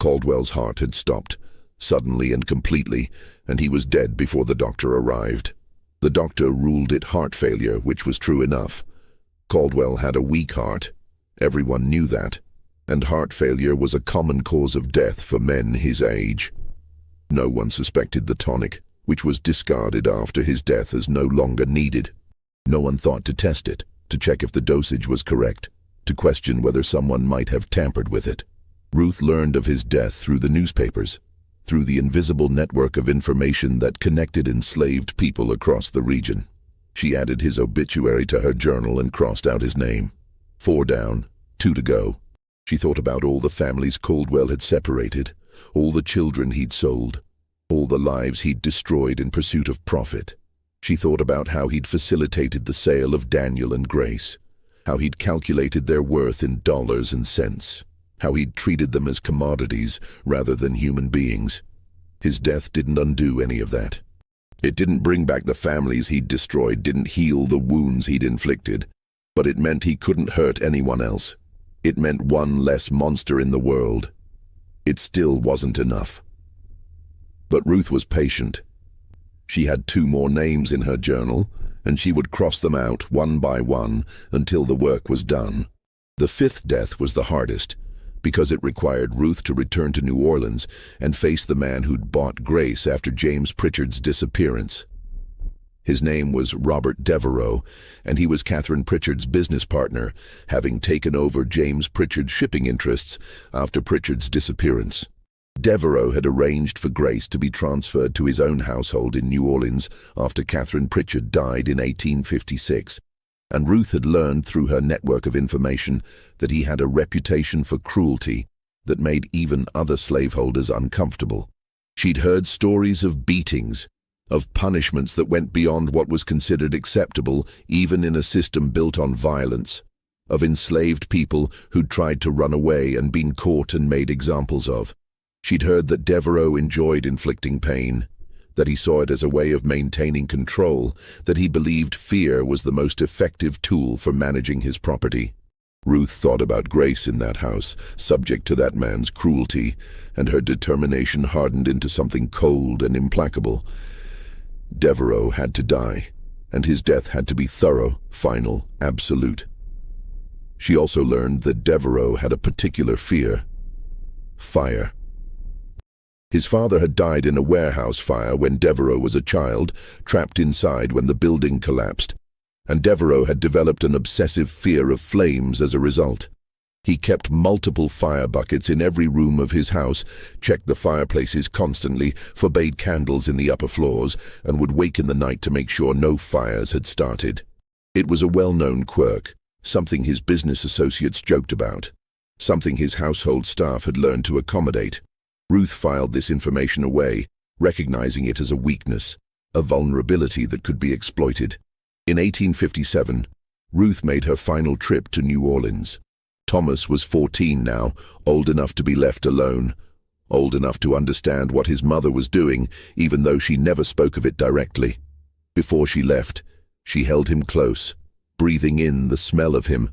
Caldwell's heart had stopped, suddenly and completely, and he was dead before the doctor arrived. The doctor ruled it heart failure, which was true enough. Caldwell had a weak heart. Everyone knew that, and heart failure was a common cause of death for men his age. No one suspected the tonic, which was discarded after his death as no longer needed. No one thought to test it, to check if the dosage was correct, to question whether someone might have tampered with it. Ruth learned of his death through the newspapers, through the invisible network of information that connected enslaved people across the region. She added his obituary to her journal and crossed out his name. 4 down, 2 to go. She thought about all the families Caldwell had separated, all the children he'd sold, all the lives he'd destroyed in pursuit of profit. She thought about how he'd facilitated the sale of Daniel and Grace, how he'd calculated their worth in dollars and cents, how he'd treated them as commodities rather than human beings. His death didn't undo any of that. It didn't bring back the families he'd destroyed, didn't heal the wounds he'd inflicted, but it meant he couldn't hurt anyone else. It meant one less monster in the world. It still wasn't enough. But Ruth was patient. She had 2 more names in her journal, and she would cross them out one by one until the work was done. The 5th death was the hardest, because it required Ruth to return to New Orleans and face the man who'd bought Grace after James Pritchard's disappearance. His name was Robert Devereaux, and he was Catherine Pritchard's business partner, having taken over James Pritchard's shipping interests after Pritchard's disappearance. Devereaux had arranged for Grace to be transferred to his own household in New Orleans after Catherine Pritchard died in 1856, and Ruth had learned through her network of information that he had a reputation for cruelty that made even other slaveholders uncomfortable. She'd heard stories of beatings, of punishments that went beyond what was considered acceptable even in a system built on violence, of enslaved people who'd tried to run away and been caught and made examples of. She'd heard that Devereaux enjoyed inflicting pain, that he saw it as a way of maintaining control, that he believed fear was the most effective tool for managing his property. Ruth thought about Grace in that house, subject to that man's cruelty, and her determination hardened into something cold and implacable. Devereaux had to die, and his death had to be thorough, final, absolute. She also learned that Devereaux had a particular fear: fire. His father had died in a warehouse fire when Devereaux was a child, trapped inside when the building collapsed, and Devereaux had developed an obsessive fear of flames as a result. He kept multiple fire buckets in every room of his house, checked the fireplaces constantly, forbade candles in the upper floors, and would wake in the night to make sure no fires had started. It was a well-known quirk, something his business associates joked about, something his household staff had learned to accommodate. Ruth filed this information away, recognizing it as a weakness, a vulnerability that could be exploited. In 1857, Ruth made her final trip to New Orleans. Thomas was 14 now, old enough to be left alone, old enough to understand what his mother was doing, even though she never spoke of it directly. Before she left, she held him close, breathing in the smell of him,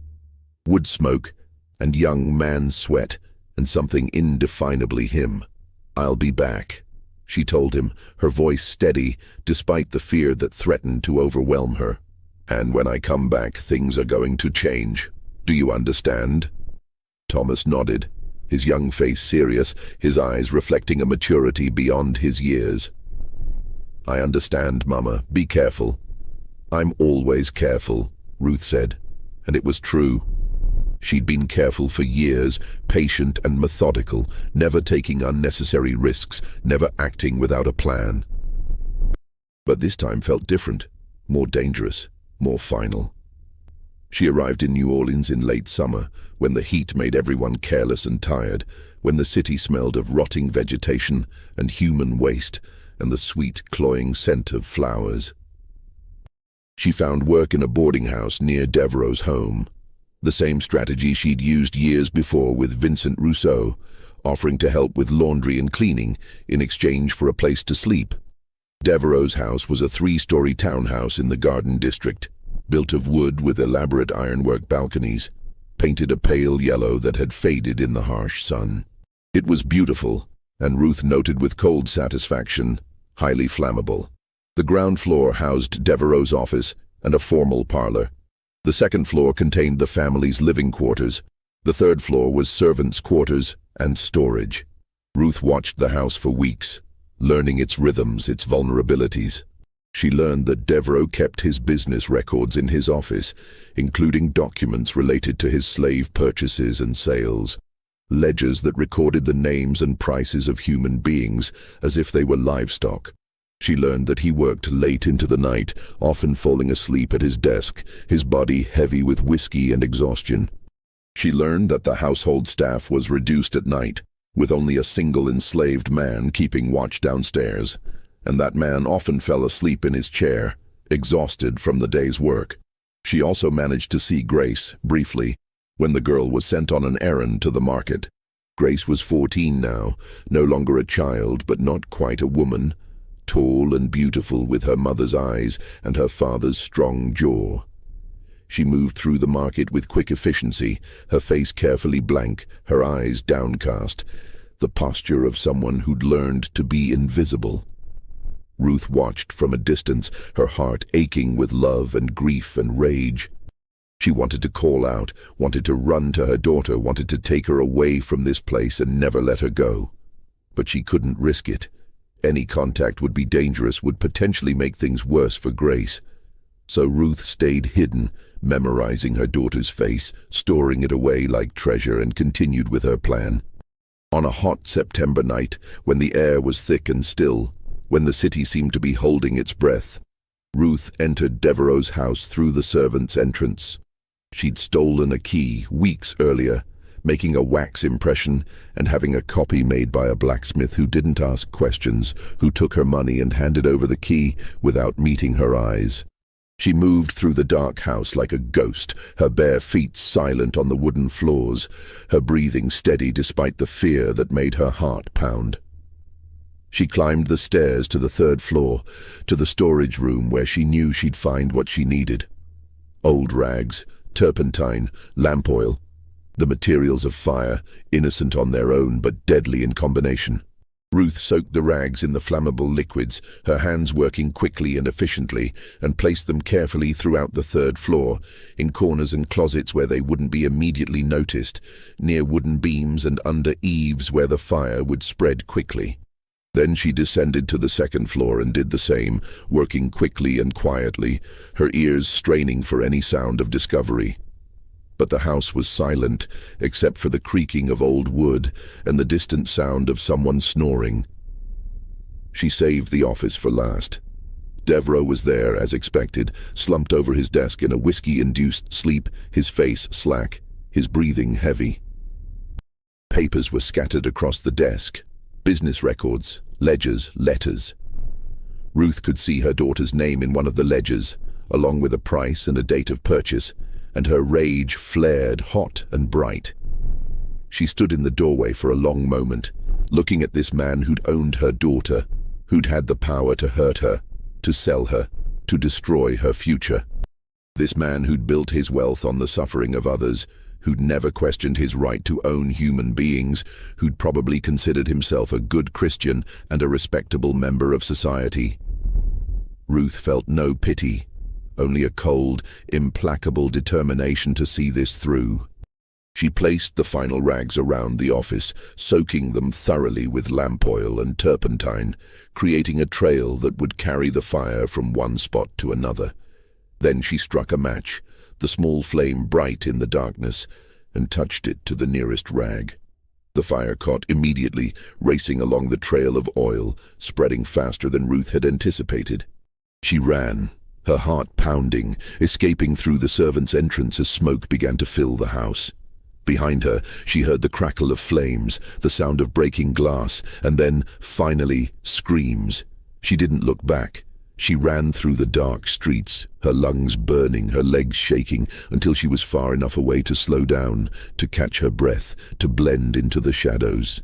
wood smoke and young man's sweat, and something indefinably him. "I'll be back," she told him, her voice steady despite the fear that threatened to overwhelm her. "And when I come back, things are going to change. Do you understand?" Thomas nodded, his young face serious, his eyes reflecting a maturity beyond his years. "I understand, Mama. Be careful." "I'm always careful," Ruth said, and it was true. She'd been careful for years, patient and methodical, never taking unnecessary risks, never acting without a plan. But this time felt different, more dangerous, more final. She arrived in New Orleans in late summer, when the heat made everyone careless and tired, when the city smelled of rotting vegetation and human waste and the sweet, cloying scent of flowers. She found work in a boarding house near Devereaux's home. The same strategy she'd used years before with Vincent Rousseau, offering to help with laundry and cleaning in exchange for a place to sleep. Devereaux's house was a 3-story townhouse in the Garden District, built of wood with elaborate ironwork balconies, painted a pale yellow that had faded in the harsh sun. It was beautiful, and Ruth noted with cold satisfaction, highly flammable. The ground floor housed Devereaux's office and a formal parlor. The second floor contained the family's living quarters. The third floor was servants' quarters and storage. Ruth watched the house for weeks, learning its rhythms, its vulnerabilities. She learned that Devereaux kept his business records in his office, including documents related to his slave purchases and sales, ledgers that recorded the names and prices of human beings as if they were livestock. She learned that he worked late into the night, often falling asleep at his desk, his body heavy with whiskey and exhaustion. She learned that the household staff was reduced at night, with only a single enslaved man keeping watch downstairs, and that man often fell asleep in his chair, exhausted from the day's work. She also managed to see Grace, briefly, when the girl was sent on an errand to the market. Grace was 14 now, no longer a child, but not quite a woman, tall and beautiful with her mother's eyes and her father's strong jaw. She moved through the market with quick efficiency, her face carefully blank, her eyes downcast, the posture of someone who'd learned to be invisible. Ruth watched from a distance, her heart aching with love and grief and rage. She wanted to call out, wanted to run to her daughter, wanted to take her away from this place and never let her go. But she couldn't risk it. Any contact would be dangerous, would potentially make things worse for Grace. So Ruth stayed hidden, memorizing her daughter's face, storing it away like treasure, and continued with her plan. On a hot September night, when the air was thick and still, when the city seemed to be holding its breath, Ruth entered Devereaux's house through the servants' entrance. She'd stolen a key weeks earlier, making a wax impression and having a copy made by a blacksmith who didn't ask questions, who took her money and handed over the key without meeting her eyes. She moved through the dark house like a ghost, her bare feet silent on the wooden floors, her breathing steady despite the fear that made her heart pound. She climbed the stairs to the 3rd floor, to the storage room where she knew she'd find what she needed. Old rags, turpentine, lamp oil, the materials of fire, innocent on their own but deadly in combination. Ruth soaked the rags in the flammable liquids, her hands working quickly and efficiently, and placed them carefully throughout the 3rd floor, in corners and closets where they wouldn't be immediately noticed, near wooden beams and under eaves where the fire would spread quickly. Then she descended to the 2nd floor and did the same, working quickly and quietly, her ears straining for any sound of discovery. but the house was silent, except for the creaking of old wood and the distant sound of someone snoring. She saved the office for last. Devereaux was there, as expected, slumped over his desk in a whiskey-induced sleep, his face slack, his breathing heavy. Papers were scattered across the desk. Business records, ledgers, letters. Ruth could see her daughter's name in one of the ledgers, along with a price and a date of purchase, and her rage flared hot and bright. She stood in the doorway for a long moment, looking at this man who'd owned her daughter, who'd had the power to hurt her, to sell her, to destroy her future. This man who'd built his wealth on the suffering of others, who'd never questioned his right to own human beings, who'd probably considered himself a good Christian and a respectable member of society. Ruth felt no pity, only a cold, implacable determination to see this through. She placed the final rags around the office, soaking them thoroughly with lamp oil and turpentine, creating a trail that would carry the fire from one spot to another. Then she struck a match, the small flame bright in the darkness, and touched it to the nearest rag. The fire caught immediately, racing along the trail of oil, spreading faster than Ruth had anticipated. She ran, her heart pounding, escaping through the servants' entrance as smoke began to fill the house. Behind her, she heard the crackle of flames, the sound of breaking glass, and then, finally, screams. She didn't look back. She ran through the dark streets, her lungs burning, her legs shaking, until she was far enough away to slow down, to catch her breath, to blend into the shadows.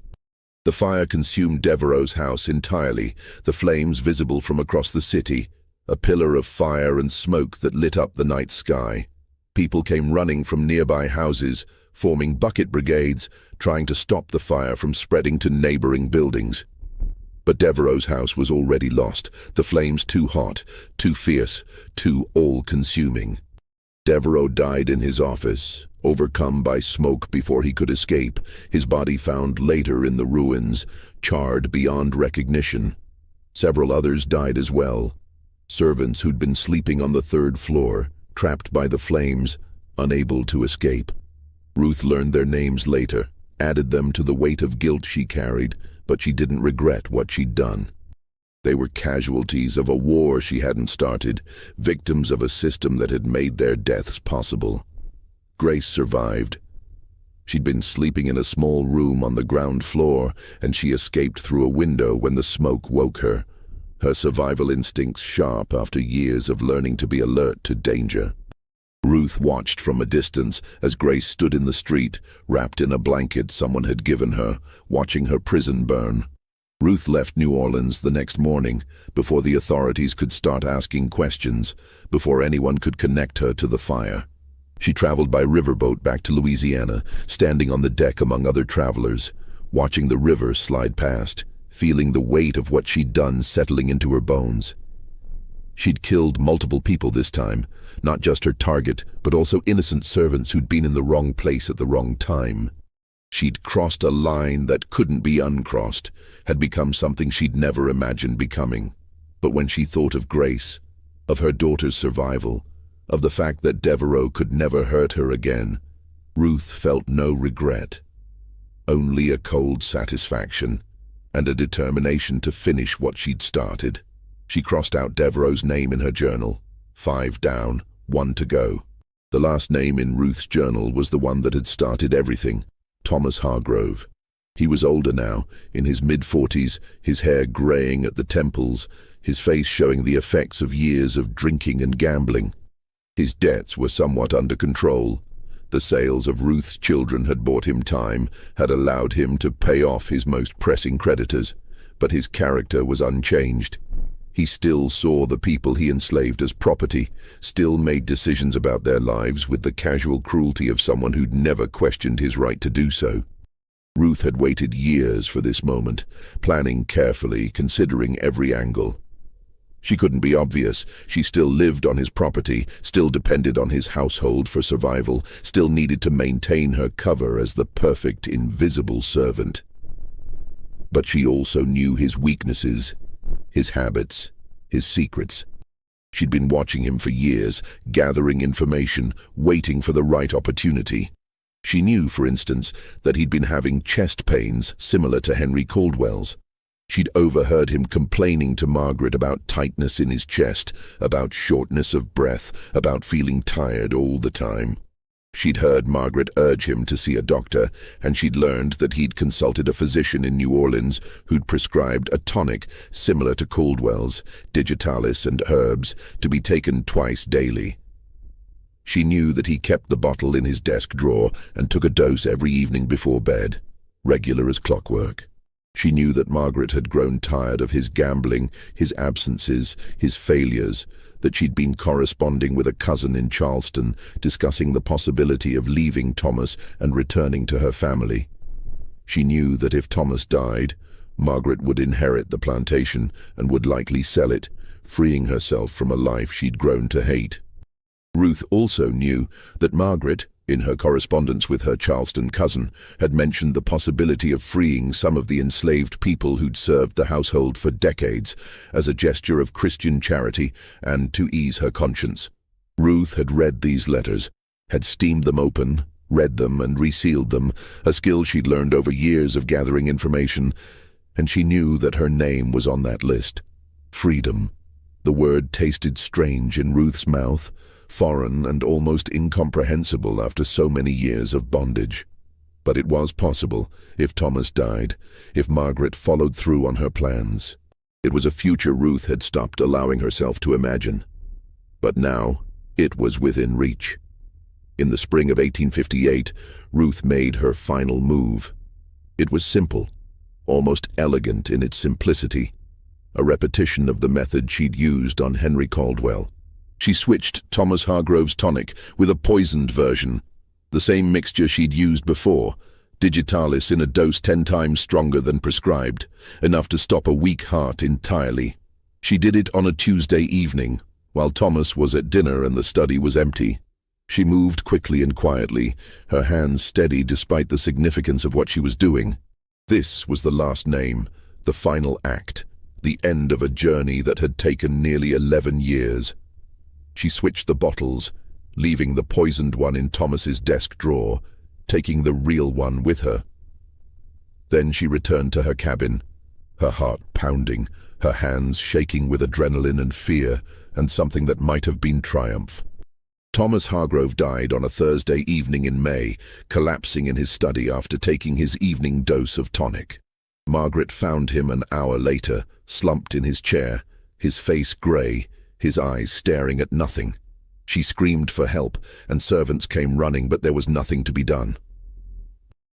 The fire consumed Devereaux's house entirely, the flames visible from across the city, a pillar of fire and smoke that lit up the night sky. People came running from nearby houses, forming bucket brigades, trying to stop the fire from spreading to neighboring buildings. But Devereaux's house was already lost, the flames too hot, too fierce, too all-consuming. Devereaux died in his office, overcome by smoke before he could escape, his body found later in the ruins, charred beyond recognition. Several others died as well. Servants who'd been sleeping on the third floor, trapped by the flames, unable to escape. Ruth learned their names later, added them to the weight of guilt she carried, but she didn't regret what she'd done. They were casualties of a war she hadn't started, victims of a system that had made their deaths possible. Grace survived. She'd been sleeping in a small room on the ground floor, and she escaped through a window when the smoke woke her, her survival instincts sharp after years of learning to be alert to danger. Ruth watched from a distance as Grace stood in the street, wrapped in a blanket someone had given her, watching her prison burn. Ruth left New Orleans the next morning, before the authorities could start asking questions, before anyone could connect her to the fire. She traveled by riverboat back to Louisiana, standing on the deck among other travelers, watching the river slide past, feeling the weight of what she'd done settling into her bones. She'd killed multiple people this time, not just her target, but also innocent servants who'd been in the wrong place at the wrong time. She'd crossed a line that couldn't be uncrossed, had become something she'd never imagined becoming. But when she thought of Grace, of her daughter's survival, of the fact that Devereaux could never hurt her again, Ruth felt no regret. Only a cold satisfaction, and a determination to finish what she'd started. She crossed out Devereaux's name in her journal. 5 down, 1 to go. The last name in Ruth's journal was the one that had started everything, Thomas Hargrove. He was older now, in his mid-40s, his hair graying at the temples, his face showing the effects of years of drinking and gambling. His debts were somewhat under control. The sales of Ruth's children had bought him time, had allowed him to pay off his most pressing creditors, but his character was unchanged. He still saw the people he enslaved as property, still made decisions about their lives with the casual cruelty of someone who'd never questioned his right to do so. Ruth had waited years for this moment, planning carefully, considering every angle. She couldn't be obvious. She still lived on his property, still depended on his household for survival, still needed to maintain her cover as the perfect, invisible servant. But she also knew his weaknesses, his habits, his secrets. She'd been watching him for years, gathering information, waiting for the right opportunity. She knew, for instance, that he'd been having chest pains similar to Henry Caldwell's. She'd overheard him complaining to Margaret about tightness in his chest, about shortness of breath, about feeling tired all the time. She'd heard Margaret urge him to see a doctor, and she'd learned that he'd consulted a physician in New Orleans who'd prescribed a tonic similar to Caldwell's, digitalis and herbs, to be taken twice daily. She knew that he kept the bottle in his desk drawer and took a dose every evening before bed, regular as clockwork. She knew that Margaret had grown tired of his gambling, his absences, his failures, that she'd been corresponding with a cousin in Charleston, discussing the possibility of leaving Thomas and returning to her family. She knew that if Thomas died, Margaret would inherit the plantation and would likely sell it, freeing herself from a life she'd grown to hate. Ruth also knew that Margaret, in her correspondence with her Charleston cousin, had mentioned the possibility of freeing some of the enslaved people who'd served the household for decades as a gesture of Christian charity and to ease her conscience. Ruth had read these letters, had steamed them open, read them and resealed them, a skill she'd learned over years of gathering information, and she knew that her name was on that list. Freedom. The word tasted strange in Ruth's mouth, foreign and almost incomprehensible after so many years of bondage. But it was possible, if Thomas died, if Margaret followed through on her plans. It was a future Ruth had stopped allowing herself to imagine. But now, it was within reach. In the spring of 1858, Ruth made her final move. It was simple, almost elegant in its simplicity, a repetition of the method she'd used on Henry Caldwell. She switched Thomas Hargrove's tonic with a poisoned version, the same mixture she'd used before, digitalis in a dose 10 times stronger than prescribed, enough to stop a weak heart entirely. She did it on a Tuesday evening, while Thomas was at dinner and the study was empty. She moved quickly and quietly, her hands steady despite the significance of what she was doing. This was the last name, the final act, the end of a journey that had taken nearly 11 years. She switched the bottles, leaving the poisoned one in Thomas's desk drawer, taking the real one with her. Then she returned to her cabin, her heart pounding, her hands shaking with adrenaline and fear, and something that might have been triumph. Thomas Hargrove died on a Thursday evening in May, collapsing in his study after taking his evening dose of tonic. Margaret found him an hour later, slumped in his chair, his face grey, his eyes staring at nothing. She screamed for help, and servants came running, but there was nothing to be done.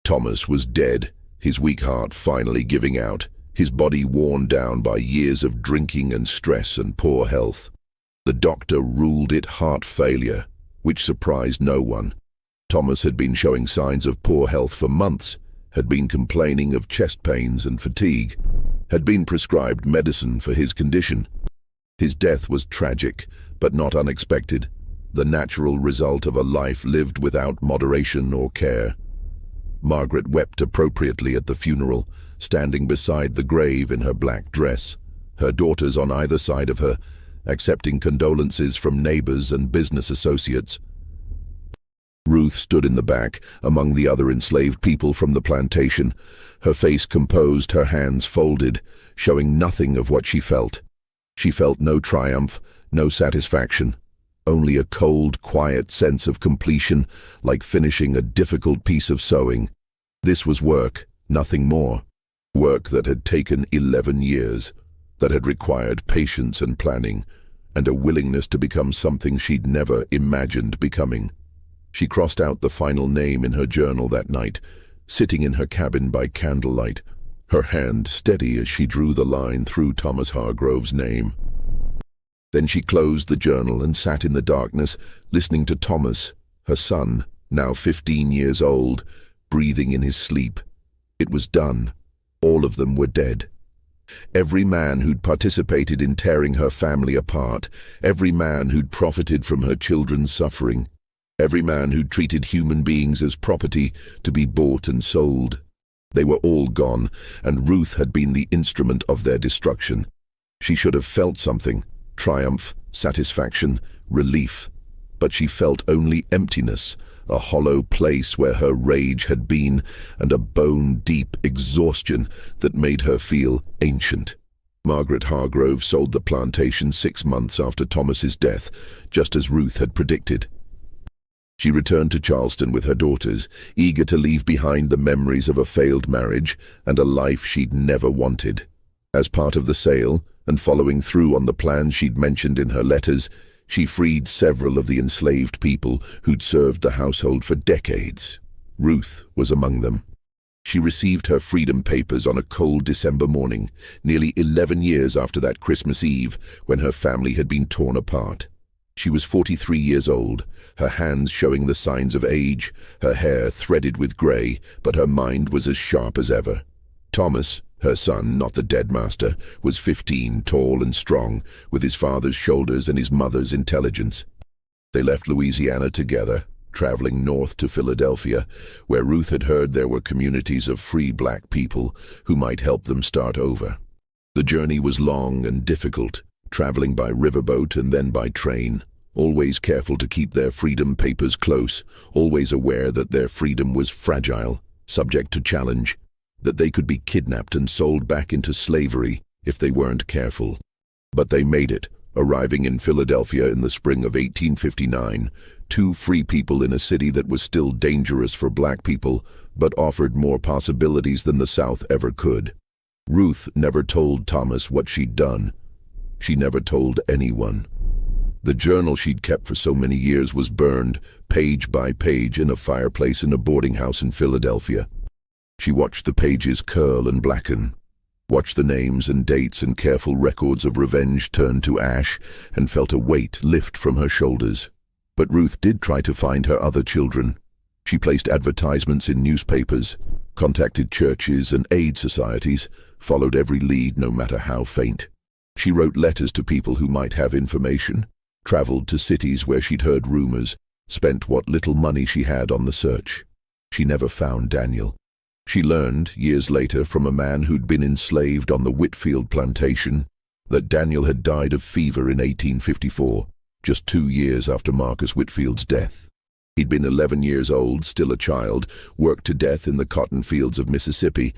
Thomas was dead, his weak heart finally giving out, his body worn down by years of drinking and stress and poor health. The doctor ruled it heart failure, which surprised no one. Thomas had been showing signs of poor health for months, had been complaining of chest pains and fatigue, had been prescribed medicine for his condition. His death was tragic, but not unexpected, the natural result of a life lived without moderation or care. Margaret wept appropriately at the funeral, standing beside the grave in her black dress, her daughters on either side of her, accepting condolences from neighbors and business associates. Ruth stood in the back, among the other enslaved people from the plantation, her face composed, her hands folded, showing nothing of what she felt. She felt no triumph, no satisfaction, only a cold, quiet sense of completion, like finishing a difficult piece of sewing. This was work, nothing more. Work that had taken 11 years, that had required patience and planning, and a willingness to become something she'd never imagined becoming. She crossed out the final name in her journal that night, sitting in her cabin by candlelight, her hand steady as she drew the line through Thomas Hargrove's name. Then she closed the journal and sat in the darkness, listening to Thomas, her son, now 15 years old, breathing in his sleep. It was done. All of them were dead. Every man who'd participated in tearing her family apart, every man who'd profited from her children's suffering, every man who'd treated human beings as property to be bought and sold. They were all gone, and Ruth had been the instrument of their destruction. She should have felt something, triumph, satisfaction, relief. But she felt only emptiness, a hollow place where her rage had been, and a bone-deep exhaustion that made her feel ancient. Margaret Hargrove sold the plantation 6 months after Thomas's death, just as Ruth had predicted. She returned to Charleston with her daughters, eager to leave behind the memories of a failed marriage and a life she'd never wanted. As part of the sale, and following through on the plans she'd mentioned in her letters, she freed several of the enslaved people who'd served the household for decades. Ruth was among them. She received her freedom papers on a cold December morning, nearly 11 years after that Christmas Eve when her family had been torn apart. She was 43 years old, her hands showing the signs of age, her hair threaded with grey, but her mind was as sharp as ever. Thomas, her son, not the dead master, was 15, tall and strong, with his father's shoulders and his mother's intelligence. They left Louisiana together, traveling north to Philadelphia, where Ruth had heard there were communities of free black people who might help them start over. The journey was long and difficult, traveling by riverboat and then by train, always careful to keep their freedom papers close, always aware that their freedom was fragile, subject to challenge, that they could be kidnapped and sold back into slavery if they weren't careful. But they made it, arriving in Philadelphia in the spring of 1859, 2 free people in a city that was still dangerous for black people, but offered more possibilities than the South ever could. Ruth never told Thomas what she'd done. She never told anyone. The journal she'd kept for so many years was burned, page by page, in a fireplace in a boarding house in Philadelphia. She watched the pages curl and blacken, watched the names and dates and careful records of revenge turn to ash, and felt a weight lift from her shoulders. But Ruth did try to find her other children. She placed advertisements in newspapers, contacted churches and aid societies, followed every lead no matter how faint. She wrote letters to people who might have information, traveled to cities where she'd heard rumors, spent what little money she had on the search. She never found Daniel. She learned, years later, from a man who'd been enslaved on the Whitfield plantation, that Daniel had died of fever in 1854, just 2 years after Marcus Whitfield's death. He'd been 11 years old, still a child, worked to death in the cotton fields of Mississippi.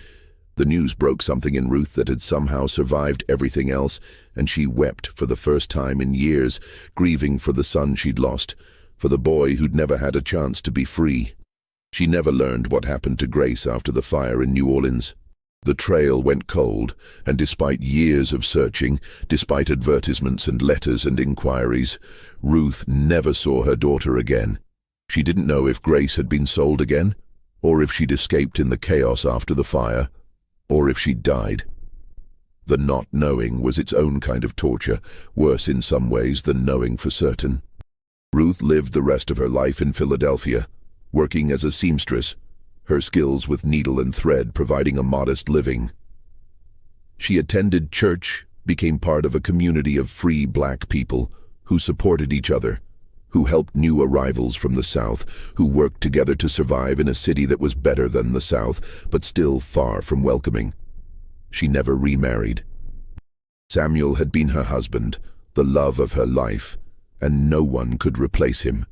The news broke something in Ruth that had somehow survived everything else, and she wept for the first time in years, grieving for the son she'd lost, for the boy who'd never had a chance to be free. She never learned what happened to Grace after the fire in New Orleans. The trail went cold, and despite years of searching, despite advertisements and letters and inquiries, Ruth never saw her daughter again. She didn't know if Grace had been sold again, or if she'd escaped in the chaos after the fire, or if she'd died. The not knowing was its own kind of torture, worse in some ways than knowing for certain. Ruth lived the rest of her life in Philadelphia, working as a seamstress, her skills with needle and thread providing a modest living. She attended church, became part of a community of free black people who supported each other, who helped new arrivals from the South, who worked together to survive in a city that was better than the South, but still far from welcoming. She never remarried. Samuel had been her husband, the love of her life, and no one could replace him.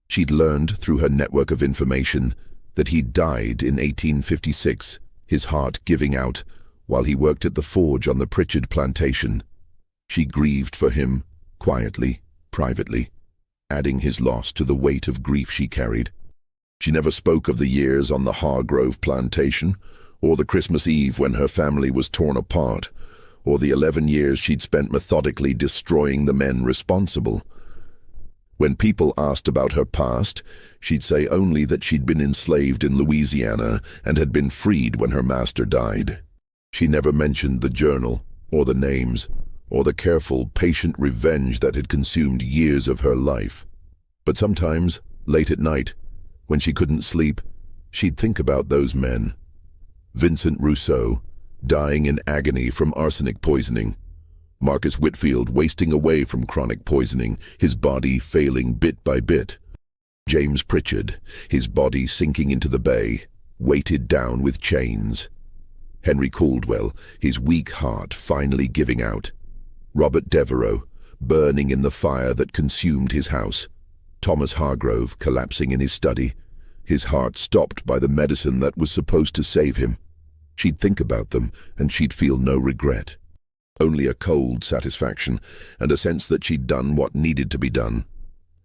She'd learned through her network of information that he'd died in 1856, his heart giving out, while he worked at the forge on the Pritchard plantation. She grieved for him, quietly, privately, adding his loss to the weight of grief she carried. She never spoke of the years on the Hargrove plantation, or the Christmas Eve when her family was torn apart, or the 11 years she'd spent methodically destroying the men responsible. When people asked about her past, she'd say only that she'd been enslaved in Louisiana and had been freed when her master died. She never mentioned the journal, or the names, or the careful, patient revenge that had consumed years of her life. But sometimes, late at night, when she couldn't sleep, she'd think about those men. Vincent Rousseau, dying in agony from arsenic poisoning. Marcus Whitfield wasting away from chronic poisoning, his body failing bit by bit. James Pritchard, his body sinking into the bay, weighted down with chains. Henry Caldwell, his weak heart finally giving out. Robert Devereux, burning in the fire that consumed his house. Thomas Hargrove collapsing in his study, his heart stopped by the medicine that was supposed to save him. She'd think about them, and she'd feel no regret. Only a cold satisfaction, and a sense that she'd done what needed to be done.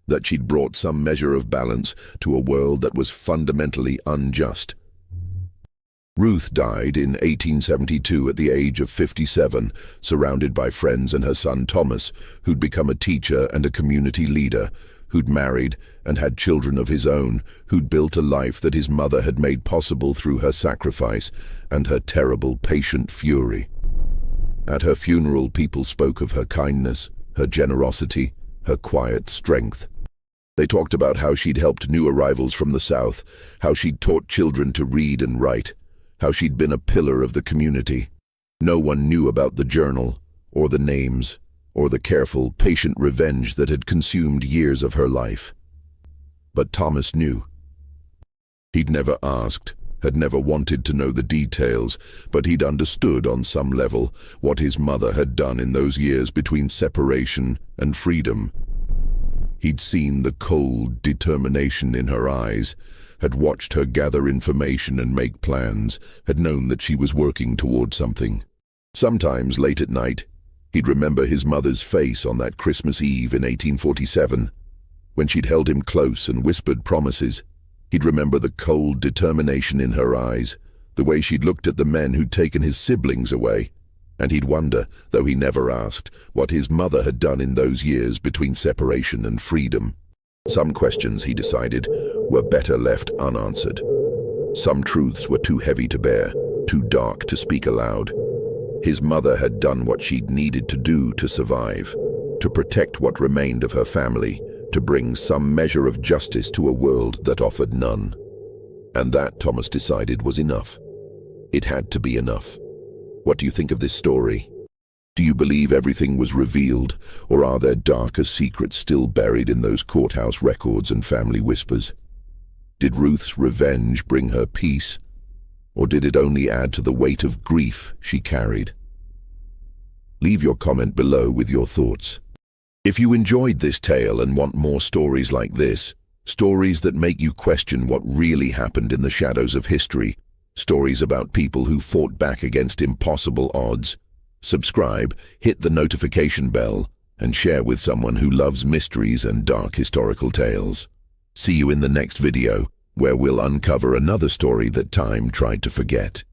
That she'd brought some measure of balance to a world that was fundamentally unjust. Ruth died in 1872 at the age of 57, surrounded by friends, and her son Thomas, who'd become a teacher and a community leader, who'd married and had children of his own, who'd built a life that his mother had made possible through her sacrifice and her terrible patient fury. At her funeral, people spoke of her kindness, her generosity, her quiet strength. They talked about how she'd helped new arrivals from the South, how she'd taught children to read and write, how she'd been a pillar of the community. No one knew about the journal, or the names, or the careful, patient revenge that had consumed years of her life. But Thomas knew. He'd never asked, had never wanted to know the details, but he'd understood on some level what his mother had done in those years between separation and freedom. He'd seen the cold determination in her eyes, had watched her gather information and make plans, had known that she was working toward something. Sometimes, late at night, he'd remember his mother's face on that Christmas Eve in 1847, when she'd held him close and whispered promises. He'd remember the cold determination in her eyes, the way she'd looked at the men who'd taken his siblings away. And he'd wonder, though he never asked, what his mother had done in those years between separation and freedom. Some questions, he decided, were better left unanswered. Some truths were too heavy to bear, too dark to speak aloud. His mother had done what she'd needed to do to survive, to protect what remained of her family, to bring some measure of justice to a world that offered none. And that, Thomas decided, was enough. It had to be enough. What do you think of this story? Do you believe everything was revealed, or are there darker secrets still buried in those courthouse records and family whispers? Did Ruth's revenge bring her peace, or did it only add to the weight of grief she carried? Leave your comment below with your thoughts. If you enjoyed this tale and want more stories like this, stories that make you question what really happened in the shadows of history, stories about people who fought back against impossible odds, subscribe, hit the notification bell, and share with someone who loves mysteries and dark historical tales. See you in the next video, where we'll uncover another story that time tried to forget.